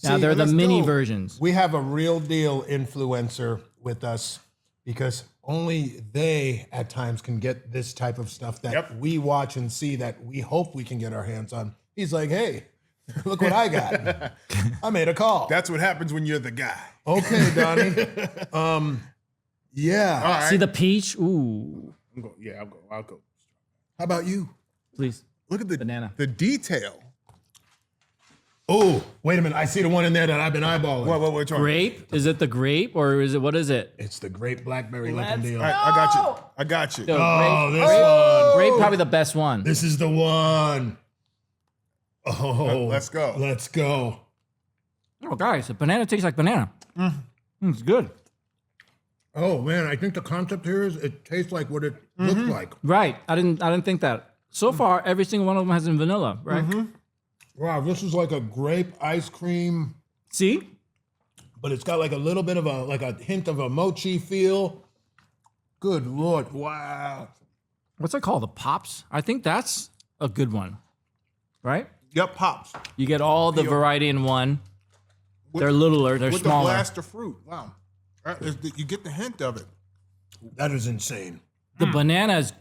S3: Now
S1: See,
S3: they're the
S1: let's
S3: mini
S1: go.
S3: versions.
S1: We have a real deal influencer with us because only they at times can get this type of stuff that
S2: Yep.
S1: we watch and see that we hope we can get our hands on. He's like, hey, look what I got. I made a call.
S2: That's what happens when you're the guy.
S1: Okay, Donnie. Yeah.
S2: All right.
S3: See the peach? Ooh,
S2: I'll go.
S1: How about you?
S3: please.
S2: Look at the
S3: Banana.
S2: The detail.
S1: Oh, wait a minute. I see the one in there that I've been eyeballing.
S2: What? Which one?
S3: Grape? Is it the grape or is it, what is it?
S1: It's the grape blackberry looking
S3: Let's
S1: deal.
S2: All right, I got you. I got you.
S3: Yo,
S1: Oh,
S3: grape,
S1: this one.
S3: grape probably the best one.
S1: This is the one. Oh,
S2: Let's go.
S1: Let's go.
S3: Oh, guys, the banana tastes like banana. It's good.
S1: Oh man, I think the concept here is it tastes like what it looks like.
S3: Right. I didn't think that. So far, every single one of them has in vanilla, right?
S1: Wow, this is like a grape ice cream,
S3: See?
S1: but it's got like a little bit of a hint of a mochi feel. Good Lord.
S2: Wow.
S3: What's it called? The Pops? I think that's a good one, right?
S2: Yep, Pops.
S3: You get all the variety in one. They're littler, they're
S2: With
S3: smaller.
S2: the blast of fruit. Wow. You get the hint of it.
S1: That is insane.
S3: The banana is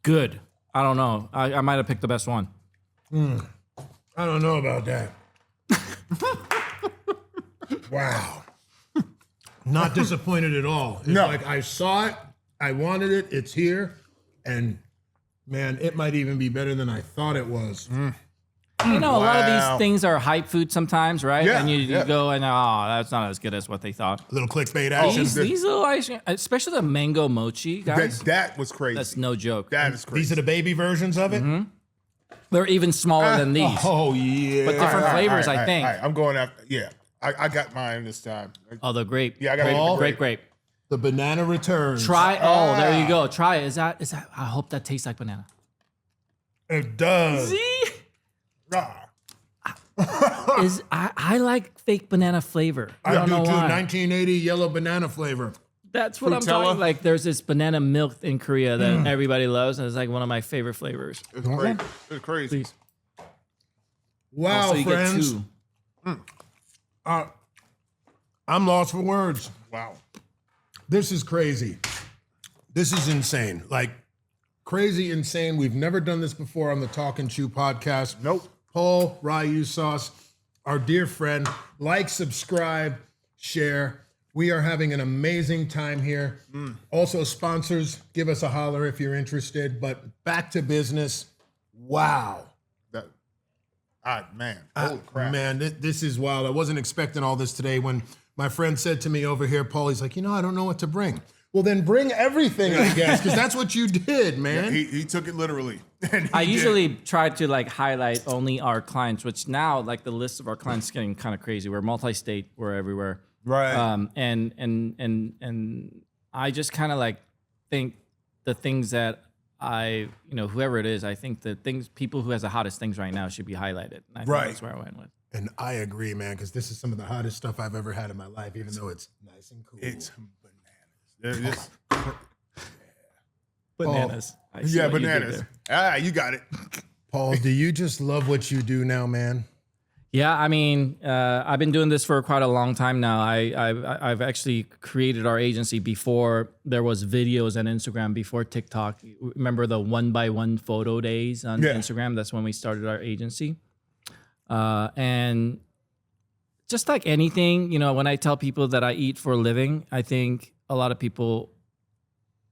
S3: good. I don't know. I might have picked the best one.
S1: I don't know about that. Wow. Not disappointed at all. It's
S2: No.
S1: like I saw it, I wanted it, it's here, and man, it might even be better than I thought it was.
S3: You know, a lot of
S2: Wow.
S3: these things are hype food sometimes, right?
S2: Yeah,
S3: And you
S2: yeah.
S3: go and, oh, that's not as good as what they thought.
S1: A little clickbait action.
S3: These little ice cream, especially the mango mochi, guys,
S2: That was crazy.
S3: that's no joke.
S2: That is crazy.
S1: These are the baby versions of it?
S3: They're even smaller than these.
S1: Oh, yeah.
S3: But different flavors, I think.
S2: All right, I'm going after. Yeah, I got mine this time.
S3: Oh, the grape.
S2: Yeah, I got
S3: grape,
S2: all-
S3: grape.
S1: The banana returns.
S3: Try. Oh, there you go. Try it. Is that? I hope that tastes like banana.
S1: It does.
S3: See?
S2: Ah.
S3: I like fake banana flavor. I don't
S1: do
S3: know
S1: too.
S3: why.
S1: 1980 yellow banana flavor.
S3: That's what I'm
S2: Frutella?
S3: talking. Like, there's this banana milk in Korea that everybody loves, and it's like one of my favorite flavors.
S2: It's crazy. It's crazy.
S3: Please.
S1: Wow,
S3: So you
S1: friends.
S3: get 2.
S1: I'm lost for words.
S2: Wow.
S1: This is crazy. This is insane. Like, crazy insane. We've never done this before on the Talk and Chew podcast.
S2: Nope.
S1: Paul Ryu Sauce, our dear friend. Like, subscribe, share. We are having an amazing time here. Also, sponsors, give us a holler if you're interested. But back to business. Wow.
S2: That. Man. Holy crap.
S1: Man, this is wild. I wasn't expecting all this today when my friend said to me over here, Paul, he's like, I don't know what to bring. Well, then bring everything, I guess, because that's what you did, man.
S2: He took it literally. And he
S3: I
S2: did.
S3: usually try to like highlight only our clients, which now like the list of our clients is getting kind of crazy. We're multi-state. We're everywhere.
S2: Right.
S3: And I just kind of like think the things that whoever it is, I think the people who has the hottest things right now should be highlighted. And I think
S1: Right.
S3: that's where I went with.
S1: And I agree, man, because this is some of the hottest stuff I've ever had in my life, even though it's nice and cool.
S2: It's bananas.
S3: Bananas. I see
S2: Yeah,
S3: what you did
S2: bananas.
S3: there.
S2: You got it.
S1: Paul, do you just love what you do now, man?
S3: Yeah, I mean, I've been doing this for quite a long time now. I've actually created our agency before there was videos on Instagram, before TikTok. Remember the 1x1 photo days on
S2: Yeah.
S3: Instagram? That's when we started our agency. And just like anything, when I tell people that I eat for a living, I think a lot of people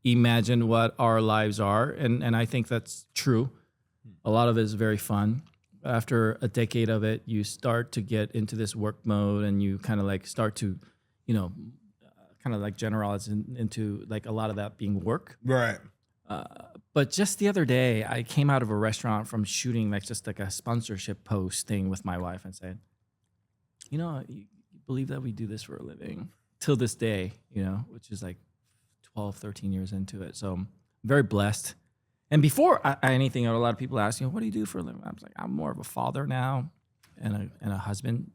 S3: imagine what our lives are, and I think that's true. A lot of it is very fun. After a decade of it, you start to get into this work mode, and you kind of like start to, kind of like generalize into like a lot of that being work.
S2: Right.
S3: But just the other day, I came out of a restaurant from shooting like just like a sponsorship post thing with my wife and said, you believe that we do this for a living till this day, which is like 12, 13 years into it. So I'm very blessed. And before anything, a lot of people ask, what do you do for a living? I was like, I'm more of a father now and a husband.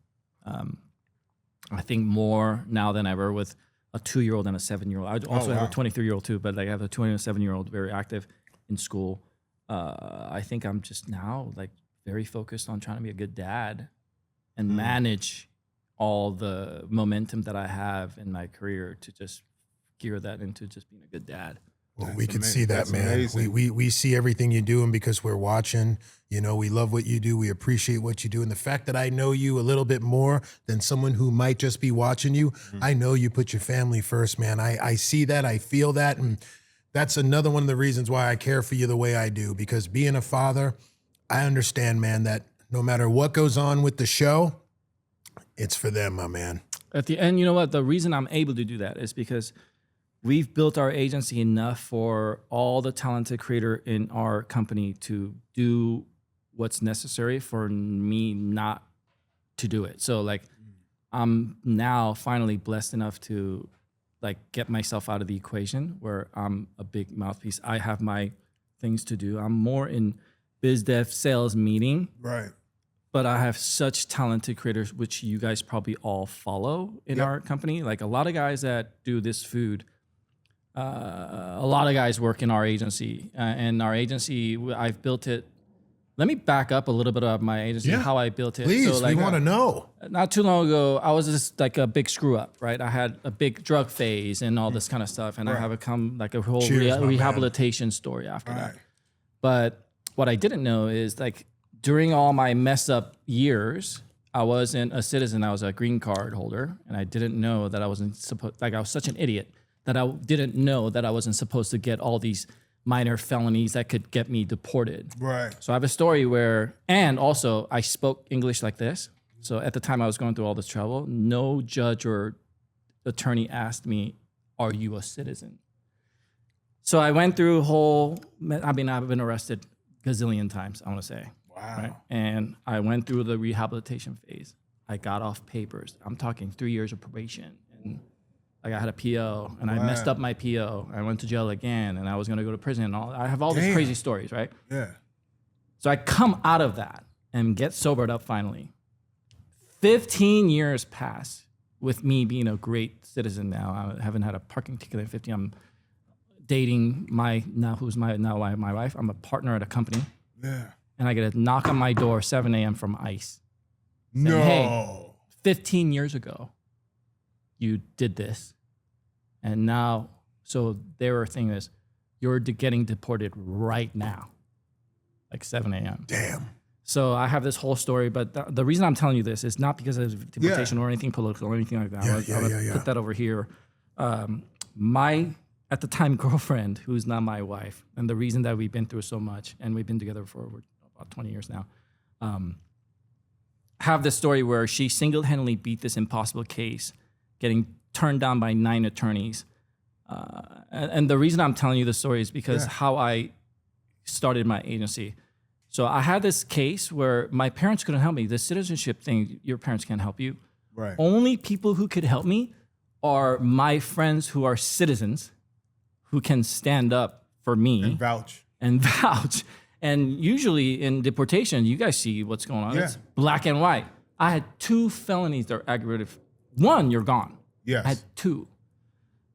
S3: I think more now than ever with a 2-year-old and a 7-year-old. I also have a 23-year-old too, but like I have a 2 and a 7-year-old, very active in school. I think I'm just now like very focused on trying to be a good dad and manage all the momentum that I have in my career to just gear that into just being a good dad.
S1: Well, we could see that,
S2: That's
S1: man.
S2: amazing.
S1: We see everything you do, and because we're watching, we love what you do. We appreciate what you do. And the fact that I know you a little bit more than someone who might just be watching you, I know you put your family first, man. I see that. I feel that. And that's another one of the reasons why I care for you the way I do, because being a father, I understand, man, that no matter what goes on with the show, it's for them, my man.
S3: At the end, you know what? The reason I'm able to do that is because we've built our agency enough for all the talented creator in our company to do what's necessary for me not to do it. So like I'm now finally blessed enough to like get myself out of the equation where I'm a big mouthpiece. I have my things to do. I'm more in biz dev sales meeting,
S2: Right.
S3: but I have such talented creators, which you guys probably all follow in our company. Like a lot of guys that do this food, a lot of guys work in our agency. And our agency, I've built it. Let me back up a little bit of my agency, how I built it.
S1: Please,
S3: So, like,
S1: we want to know.
S3: not too long ago, I was just like a big screw up, right? I had a big drug phase and all this kind of stuff. And I have become like a whole
S1: Cheers, my man.
S3: rehabilitation story after that.
S2: Right.
S3: But what I didn't know is like during all my mess up years, I wasn't a citizen. I was a green card holder. And I didn't know that I wasn't supposed, like I was such an idiot that I didn't know that I wasn't supposed to get all these minor felonies that could get me deported.
S2: Right.
S3: So I have a story where, and also I spoke English like this. So at the time I was going through all this trouble, no judge or attorney asked me, are you a citizen? So I went through I've been arrested gazillion times, I want to say.
S2: Wow.
S3: Right? And I went through the rehabilitation phase. I got off papers. I'm talking 3 years of probation. And like I had a PO and I messed up my PO. I went to jail again and I was going to go to prison and all. I have all these crazy stories, right?
S2: Yeah.
S3: So I come out of that and get sobered up finally. 15 years pass with me being a great citizen now. I haven't had a parking ticket in 15. I'm dating my wife. I'm a partner at a company.
S2: Yeah.
S3: And I get a knock on my door 7 a.m. from ICE.
S2: No.
S3: Hey, 15 years ago, you did this. And now, so their thing is, you're getting deported right now, like 7 a.m.
S1: Damn.
S3: So I have this whole story, but the reason I'm telling you this is not because of deportation or anything political or anything like that. I'm gonna put that over here. My, at the time, girlfriend, who's not my wife, and the reason that we've been through so much, and we've been together for about 20 years now, have this story where she single-handedly beat this impossible case, getting turned down by 9 attorneys. And the reason I'm telling you this story is because how I started my agency. So I had this case where my parents couldn't help me. The citizenship thing, your parents can't help you.
S2: Right.
S3: Only people who could help me are my friends who are citizens who can stand up for me
S2: And vouch.
S3: and vouch. And usually in deportation, you guys see what's going on.
S2: Yeah.
S3: It's black and white. I had 2 felonies that are aggravated. 1, you're gone.
S2: Yes.
S3: I had 2.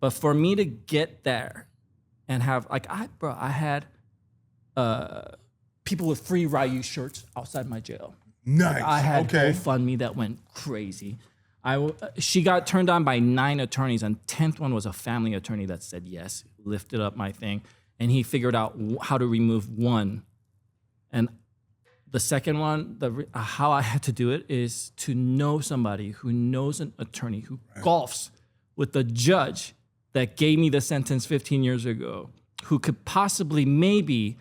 S3: But for me to get there and have, like, I had people with free Ryu shirts outside my jail.
S2: Nice.
S3: I had
S2: okay.
S3: GoFundMe that went crazy. She got turned on by 9 attorneys, and 10th one was a family attorney that said yes, lifted up my thing, and he figured out how to remove 1. And the second one, how I had to do it is to know somebody who knows an attorney who golfs with the judge that gave me the sentence 15 years ago, who could possibly maybe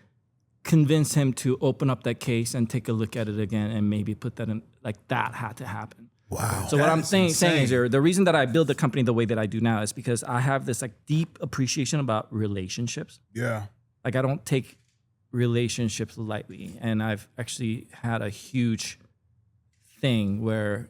S3: convince him to open up that case and take a look at it again and maybe put that in. Like, that had to happen.
S1: Wow.
S3: So what I'm
S2: is
S3: saying
S2: insane.
S3: is here, the reason that I build the company the way that I do now is because I have this like deep appreciation about relationships.
S2: Yeah.
S3: Like, I don't take relationships lightly. And I've actually had a huge thing where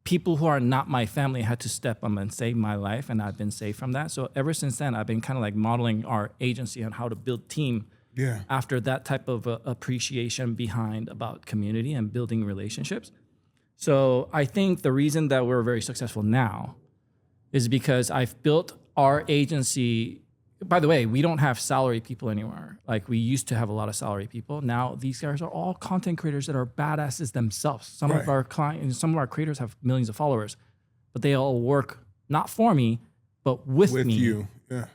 S3: people who are not my family had to step up and save my life, and I've been saved from that. So ever since then, I've been kind of like modeling our agency on how to build team
S2: Yeah.
S3: after that type of appreciation behind about community and building relationships. So I think the reason that we're very successful now is because I've built our agency. By the way, we don't have salary people anymore. Like, we used to have a lot of salary people. Now these guys are all content creators that are badasses themselves. Some of our clients, some of our creators have millions of followers, but they all work not for me, but with
S2: With
S3: me.
S2: you. Yeah.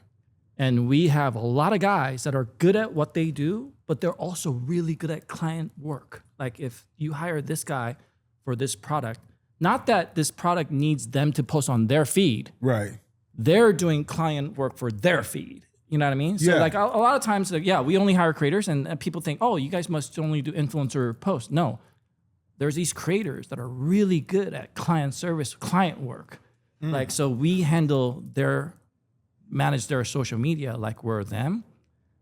S3: And we have a lot of guys that are good at what they do, but they're also really good at client work. Like, if you hire this guy for this product, not that this product needs them to post on their feed,
S2: Right.
S3: they're doing client work for their feed. You know what I mean? So
S2: Yeah.
S3: like a lot of times, like, we only hire creators, and people think, oh, you guys must only do influencer posts. No, there's these creators that are really good at client service, client work. Like, so we manage their social media like we're them,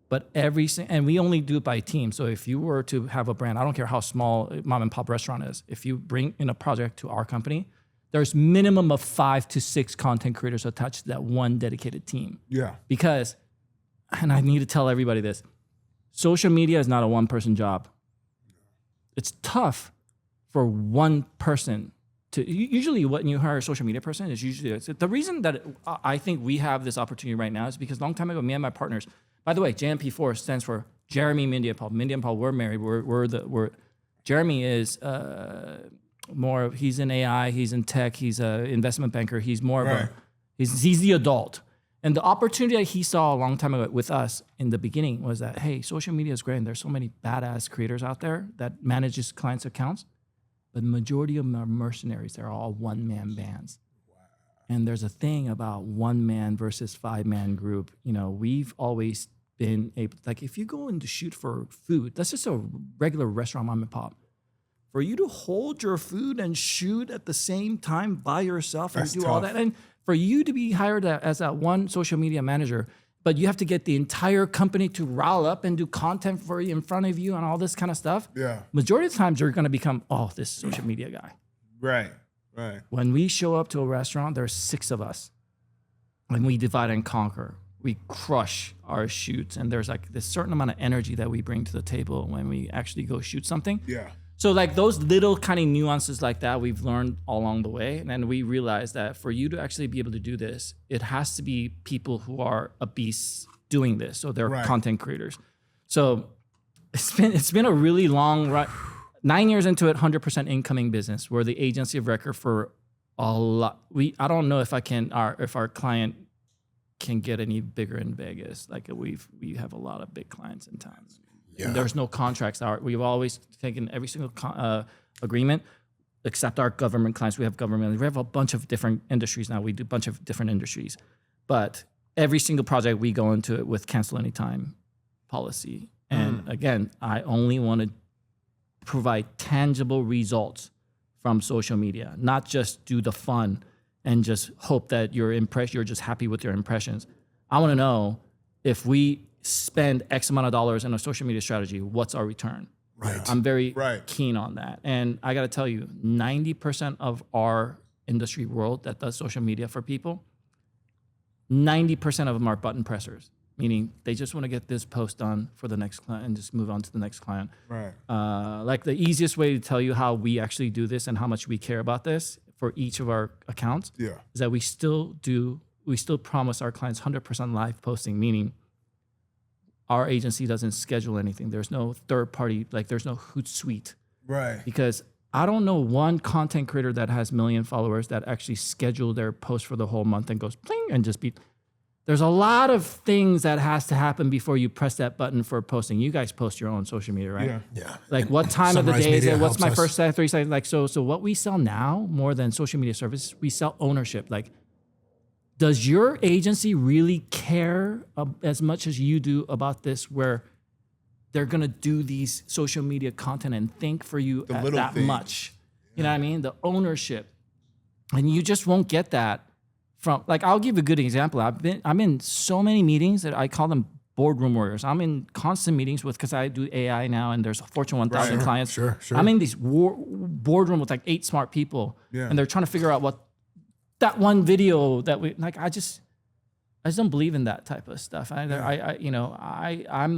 S3: but and we only do it by team. So if you were to have a brand, I don't care how small mom and pop restaurant is, if you bring in a project to our company, there's minimum of 5 to 6 content creators attached to that one dedicated team.
S2: Yeah.
S3: Because, and I need to tell everybody this, social media is not a one-person job. It's tough for one person to. Usually, when you hire a social media person, is usually the reason that I think we have this opportunity right now is because a long time ago, me and my partners. By the way, JMP4 stands for Jeremy, Mindy, and Paul. Mindy and Paul, we're married. Jeremy is more. He's in AI. He's in tech. He's an investment banker. He's more of a. He's the adult. And the opportunity that he saw a long time ago with us in the beginning was that, hey, social media is great, and there's so many badass creators out there that manages clients' accounts, but the majority of them are mercenaries. They're all one-man bands. Wow. And there's a thing about one-man versus five-man group. You know, we've always been able, like if you go in to shoot for food, that's just a regular restaurant mom and pop. For you to hold your food and shoot at the same time by yourself and do all that, and for you to be hired as that one social media manager, but you have to get the entire company to rile up and do content for you in front of you and all this kind of stuff.
S2: Yeah.
S3: Majority of the times you're going to become, this social media guy.
S2: Right.
S3: When we show up to a restaurant, there's 6 of us. And we divide and conquer. We crush our shoots. And there's like this certain amount of energy that we bring to the table when we actually go shoot something.
S2: Yeah.
S3: So like those little kind of nuances like that, we've learned along the way. And then we realized that for you to actually be able to do this, it has to be people who are beasts doing this. So they're content creators. So it's been a really long run. 9 years into it, 100% incoming business. We're the agency of record for a lot. I don't know if if our client can get any bigger in Vegas. Like we have a lot of big clients in town. Yeah. There's no contracts. We've always taken every single agreement, except our government clients. We have government. We have a bunch of different industries now. We do a bunch of different industries. But every single project, we go into it with cancel anytime policy. And again, I only want to provide tangible results from social media, not just do the fun and just hope that you're just happy with your impressions. I want to know if we spend X amount of dollars in a social media strategy, what's our return?
S1: Right.
S3: I'm very keen on that. And I got to tell you, 90% of our industry world that does social media for people, 90% of them are button pressers, meaning they just want to get this post done for the next client and just move on to the next client. Right. Like the easiest way to tell you how we actually do this and how much we care about this for each of our accounts is that we still promise our clients 100% live posting, meaning our agency doesn't schedule anything. There's no third party, like there's no Hootsuite. Right. Because I don't know one content creator that has 1 million followers that actually schedule their post for the whole month and goes pling and just be. There's a lot of things that has to happen before you press that button for posting. You guys post your own social media, right?
S1: Yeah.
S3: Like what time of the day is it? What's my first 3 seconds? Like so what we sell now more than social media services, we sell ownership. Like, does your agency really care as much as you do about this, where they're gonna do these social media content and think for you that much? You know what I mean? The ownership, and you just won't get that from. Like, I'll give a good example. I'm in so many meetings that I call them boardroom warriors. I'm in constant meetings because I do AI now, and there's a Fortune 1000 clients. Sure. I'm in these boardroom with like 8 smart people, and they're trying to figure out what. That one video that we like, I just don't believe in that type of stuff. I'm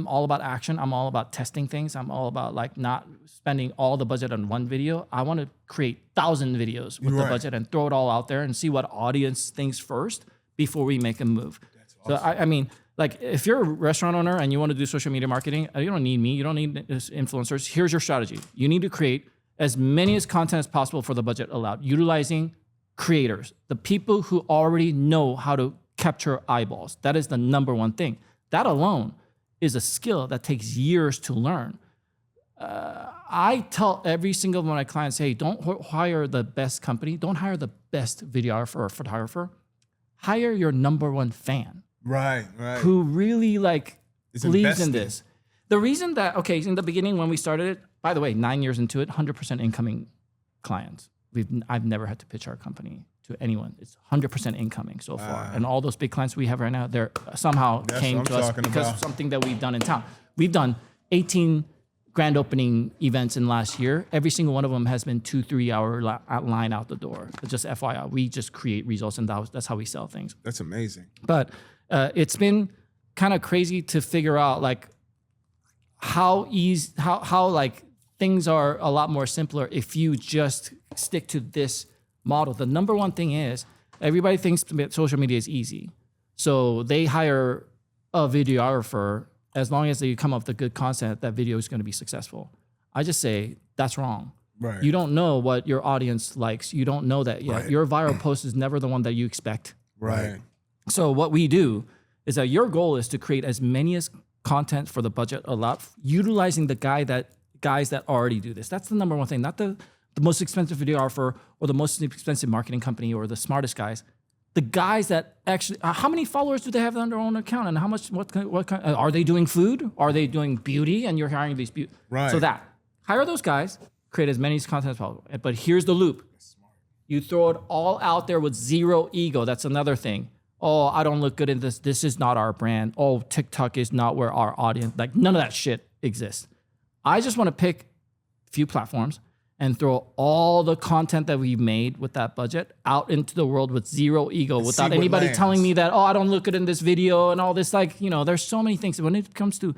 S3: all about action. I'm all about testing things. I'm all about like not spending all the budget on one video. I want to create 1,000 videos with the budget and throw it all out there and see what audience thinks first before we make a move. That's awesome. So I mean, like if you're a restaurant owner and you want to do social media marketing, you don't need me. You don't need influencers. Here's your strategy. You need to create as many content as possible for the budget allowed, utilizing creators, the people who already know how to capture eyeballs. That is the number one thing. That alone is a skill that takes years to learn. I tell every single one of my clients, hey, don't hire the best company. Don't hire the best videographer or photographer. Hire your number one fan. Right. Who really believes in this. The reason that, in the beginning when we started it, by the way, 9 years into it, 100% incoming clients. I've never had to pitch our company to anyone. It's 100% incoming so far. And all those big clients we have right now, they're somehow came to us because of something that we've done in town. We've done 18 grand opening events in last year. Every single one of them has been 2-3 hour line out the door. Just FYI, we just create results, and that's how we sell things.
S2: That's amazing.
S3: But it's been kind of crazy to figure out, like, how like things are a lot more simpler if you just stick to this model. The number one thing is everybody thinks social media is easy. So they hire a videographer. As long as they come up with good content, that video is going to be successful. I just say that's wrong.
S2: Right.
S3: You don't know what your audience likes. You don't know that yet.
S1: Right.
S3: Your viral post is never the one that you expect.
S2: Right.
S3: So what we do is that your goal is to create as many as content for the budget allowed, utilizing the guys that already do this. That's the number one thing, not the most expensive videographer or the most expensive marketing company or the smartest guys. The guys that actually, how many followers do they have on their own account, and how much? What kind? Are they doing food? Are they doing beauty? And you're hiring these beauty.
S2: Right.
S3: So that hire those guys, create as many content as possible. But here's the loop: you throw it all out there with zero ego. That's another thing. Oh, I don't look good in this. This is not our brand. Oh, TikTok is not where our audience. Like none of that shit exists. I just want to pick a few platforms and throw all the content that we've made with that budget out into the world with zero ego, without
S2: what
S3: anybody
S2: lands.
S3: telling me that, oh, I don't look good in this video and all this. Like, there's so many things. When it comes to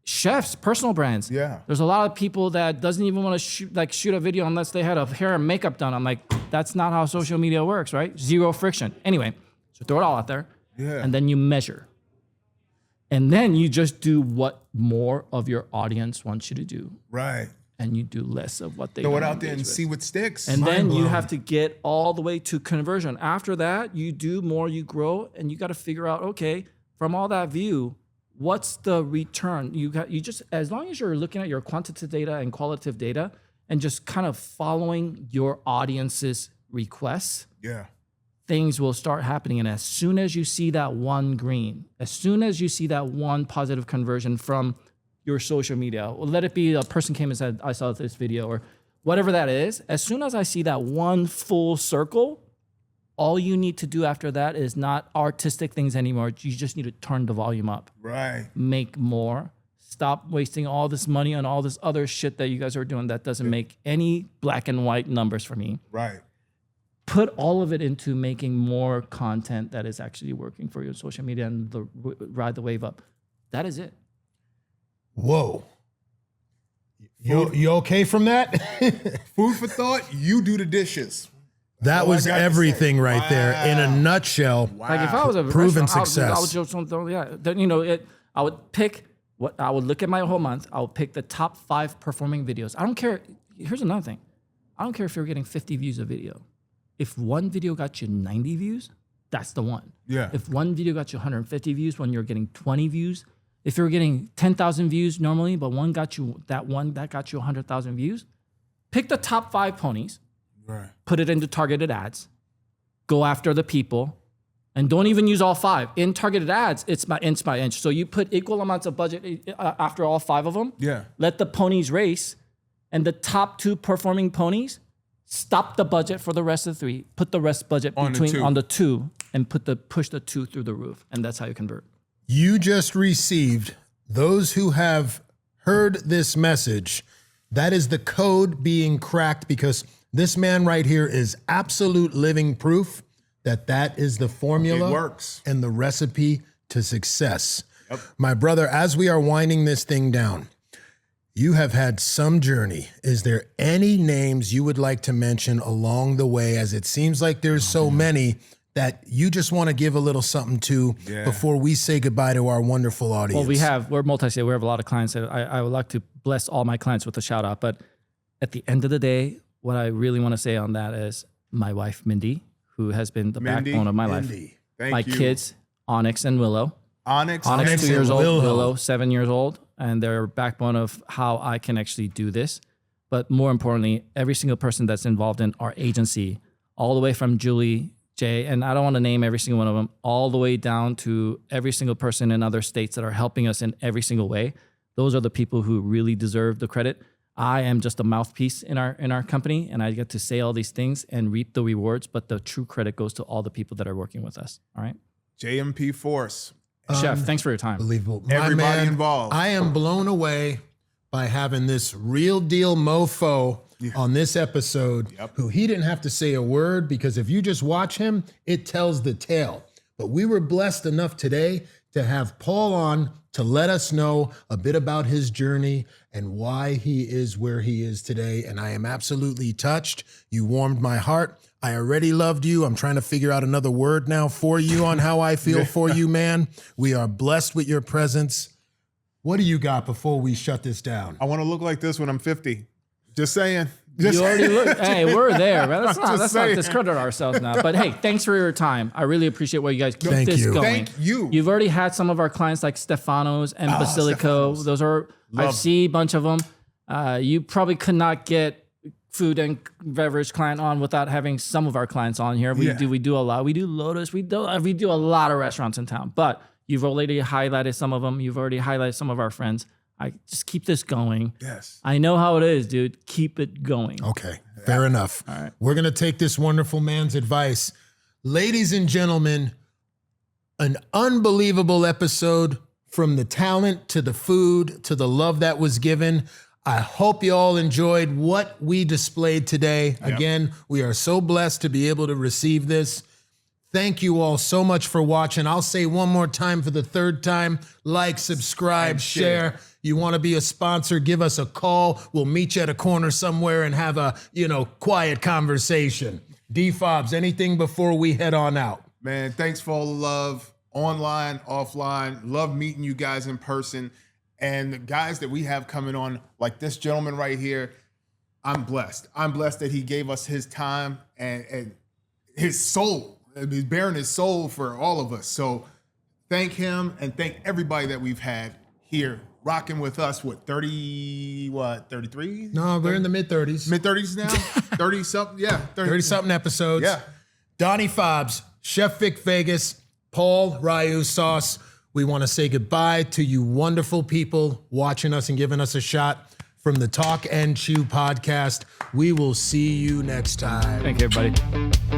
S3: chefs, personal brands,
S2: Yeah.
S3: there's a lot of people that doesn't even want to shoot a video unless they had a hair and makeup done. I'm like, that's not how social media works, right? Zero friction. Anyway, so throw it all out there.
S2: Yeah.
S3: And then you measure. And then you just do what more of your audience wants you to do.
S2: Right.
S3: And you do less of what they
S2: Throw it
S3: wanna
S2: out there and
S3: engage with.
S2: see what sticks.
S3: And then you
S1: blown.
S3: have to get all the way to conversion. After that, you do more, you grow, and you got to figure out, okay, from all that view, what's the return? You just, as long as you're looking at your quantitative data and qualitative data and just kind of following your audience's requests,
S2: Yeah.
S3: things will start happening. And as soon as you see that one green, as soon as you see that one positive conversion from your social media, well, let it be a person came and said, I saw this video or whatever that is. As soon as I see that one full circle, all you need to do after that is not artistic things anymore. You just need to turn the volume up,
S2: Right.
S3: make more, stop wasting all this money on all this other shit that you guys are doing that doesn't make any black and white numbers for me.
S2: Right.
S3: Put all of it into making more content that is actually working for your social media and ride the wave up. That is it.
S1: Whoa. You okay from that?
S2: Food for thought. You do the dishes.
S1: That
S2: all I
S1: was
S2: got to
S1: everything
S2: say.
S1: right there in a nutshell.
S3: Like if I was a
S1: Proven
S3: restaurant,
S1: success.
S3: I would just then I would pick what I would look at my whole month. I would pick the top 5 performing videos. I don't care. Here's another thing. I don't care if you're getting 50 views a video. If one video got you 90 views, that's the one.
S2: Yeah.
S3: If one video got you 150 views when you're getting 20 views, if you're getting 10,000 views normally, but one got you 100,000 views, pick the top 5 ponies,
S2: Right.
S3: put it into targeted ads, go after the people, and don't even use all 5. In targeted ads, it's by inch. So you put equal amounts of budget after all 5 of them.
S2: Yeah.
S3: Let the ponies race, and the top 2 performing ponies, stop the budget for the rest of the 3. Put the rest budget
S2: On the
S3: between
S2: 2.
S3: on the 2, and push the 2 through the roof, and that's how you convert.
S1: You just received, those who have heard this message, that is the code being cracked, because this man right here is absolute living proof that that is the formula.
S2: It works.
S1: And the recipe to success. My brother, as we are winding this thing down, you have had some journey. Is there any names you would like to mention along the way, as it seems like there's so many that you just want to give a little something to before we say goodbye to our wonderful audience?
S3: Well, we're multi-state. We have a lot of clients. I would like to bless all my clients with a shout out. But at the end of the day, what I really want to say on that is my wife, Mindy, who has been the
S2: Mindy,
S3: backbone of my life.
S2: Thank
S3: My
S2: you.
S3: kids, Onyx and Willow.
S2: Onyx.
S3: Onyx, 2 years old,
S1: Willow.
S3: Willow, 7 years old. And they're backbone of how I can actually do this. But more importantly, every single person that's involved in our agency, all the way from Julie, Jay, and I don't want to name every single one of them, all the way down to every single person in other states that are helping us in every single way. Those are the people who really deserve the credit. I am just a mouthpiece in our company, and I get to say all these things and reap the rewards, but the true credit goes to all the people that are working with us. All right?
S2: JMP Force.
S3: Chef, thanks for your time.
S1: Unbelievable.
S2: Everybody involved.
S1: I am blown away by having this real deal mofo on this episode, who he didn't have to say a word, because if you just watch him, it tells the tale. But we were blessed enough today to have Paul on to let us know a bit about his journey and why he is where he is today. And I am absolutely touched. You warmed my heart. I already loved you. I'm trying to figure out another word now for you on how I feel for you, man. We are blessed with your presence. What do you got before we shut this down?
S2: I want to look like this when I'm 50. Just saying.
S3: You already look. Hey, we're there, man. Let's not
S2: saying.
S3: discredit ourselves now. But hey, thanks for your time. I really appreciate what you guys keep
S1: Thank
S3: this
S1: you.
S3: going.
S2: Thank you.
S3: You've already had some of our clients like Stefano's and Basilico.
S2: Stefano's.
S3: Those are I see a bunch of them. You probably could not get food and beverage client on without having some of our clients on here. We do a lot. We do Lotus. We do a lot of restaurants in town. But you've already highlighted some of them. You've already highlighted some of our friends. I just keep this going.
S2: Yes.
S3: I know how it is, dude. Keep it going.
S1: Okay, fair enough.
S3: All right.
S1: We're going to take this wonderful man's advice. Ladies and gentlemen, an unbelievable episode from the talent to the food to the love that was given. I hope you all enjoyed what we displayed today. Again, we are so blessed to be able to receive this. Thank you all so much for watching. I'll say one more time for the third time, like, subscribe,
S2: And
S1: share. You want to be a sponsor, give us a call. We'll meet you at a corner somewhere and have a, quiet conversation. D-Fobs, anything before we head on out?
S2: Man, thanks for all the love, online, offline. Love meeting you guys in person. And the guys that we have coming on, like this gentleman right here, I'm blessed. I'm blessed that he gave us his time and his soul. He's bearing his soul for all of us. So thank him and thank everybody that we've had here rocking with us. 33?
S1: No, we're in the mid-30s.
S2: Mid-30s now? 30-something? Yeah.
S1: 30-something episodes.
S2: Yeah.
S1: Donnie Fobs, Chef Vic Vegas, Paul Ryu Sauce. We want to say goodbye to you wonderful people watching us and giving us a shot from the Talk and Chew podcast. We will see you next time.
S3: Thank you, everybody.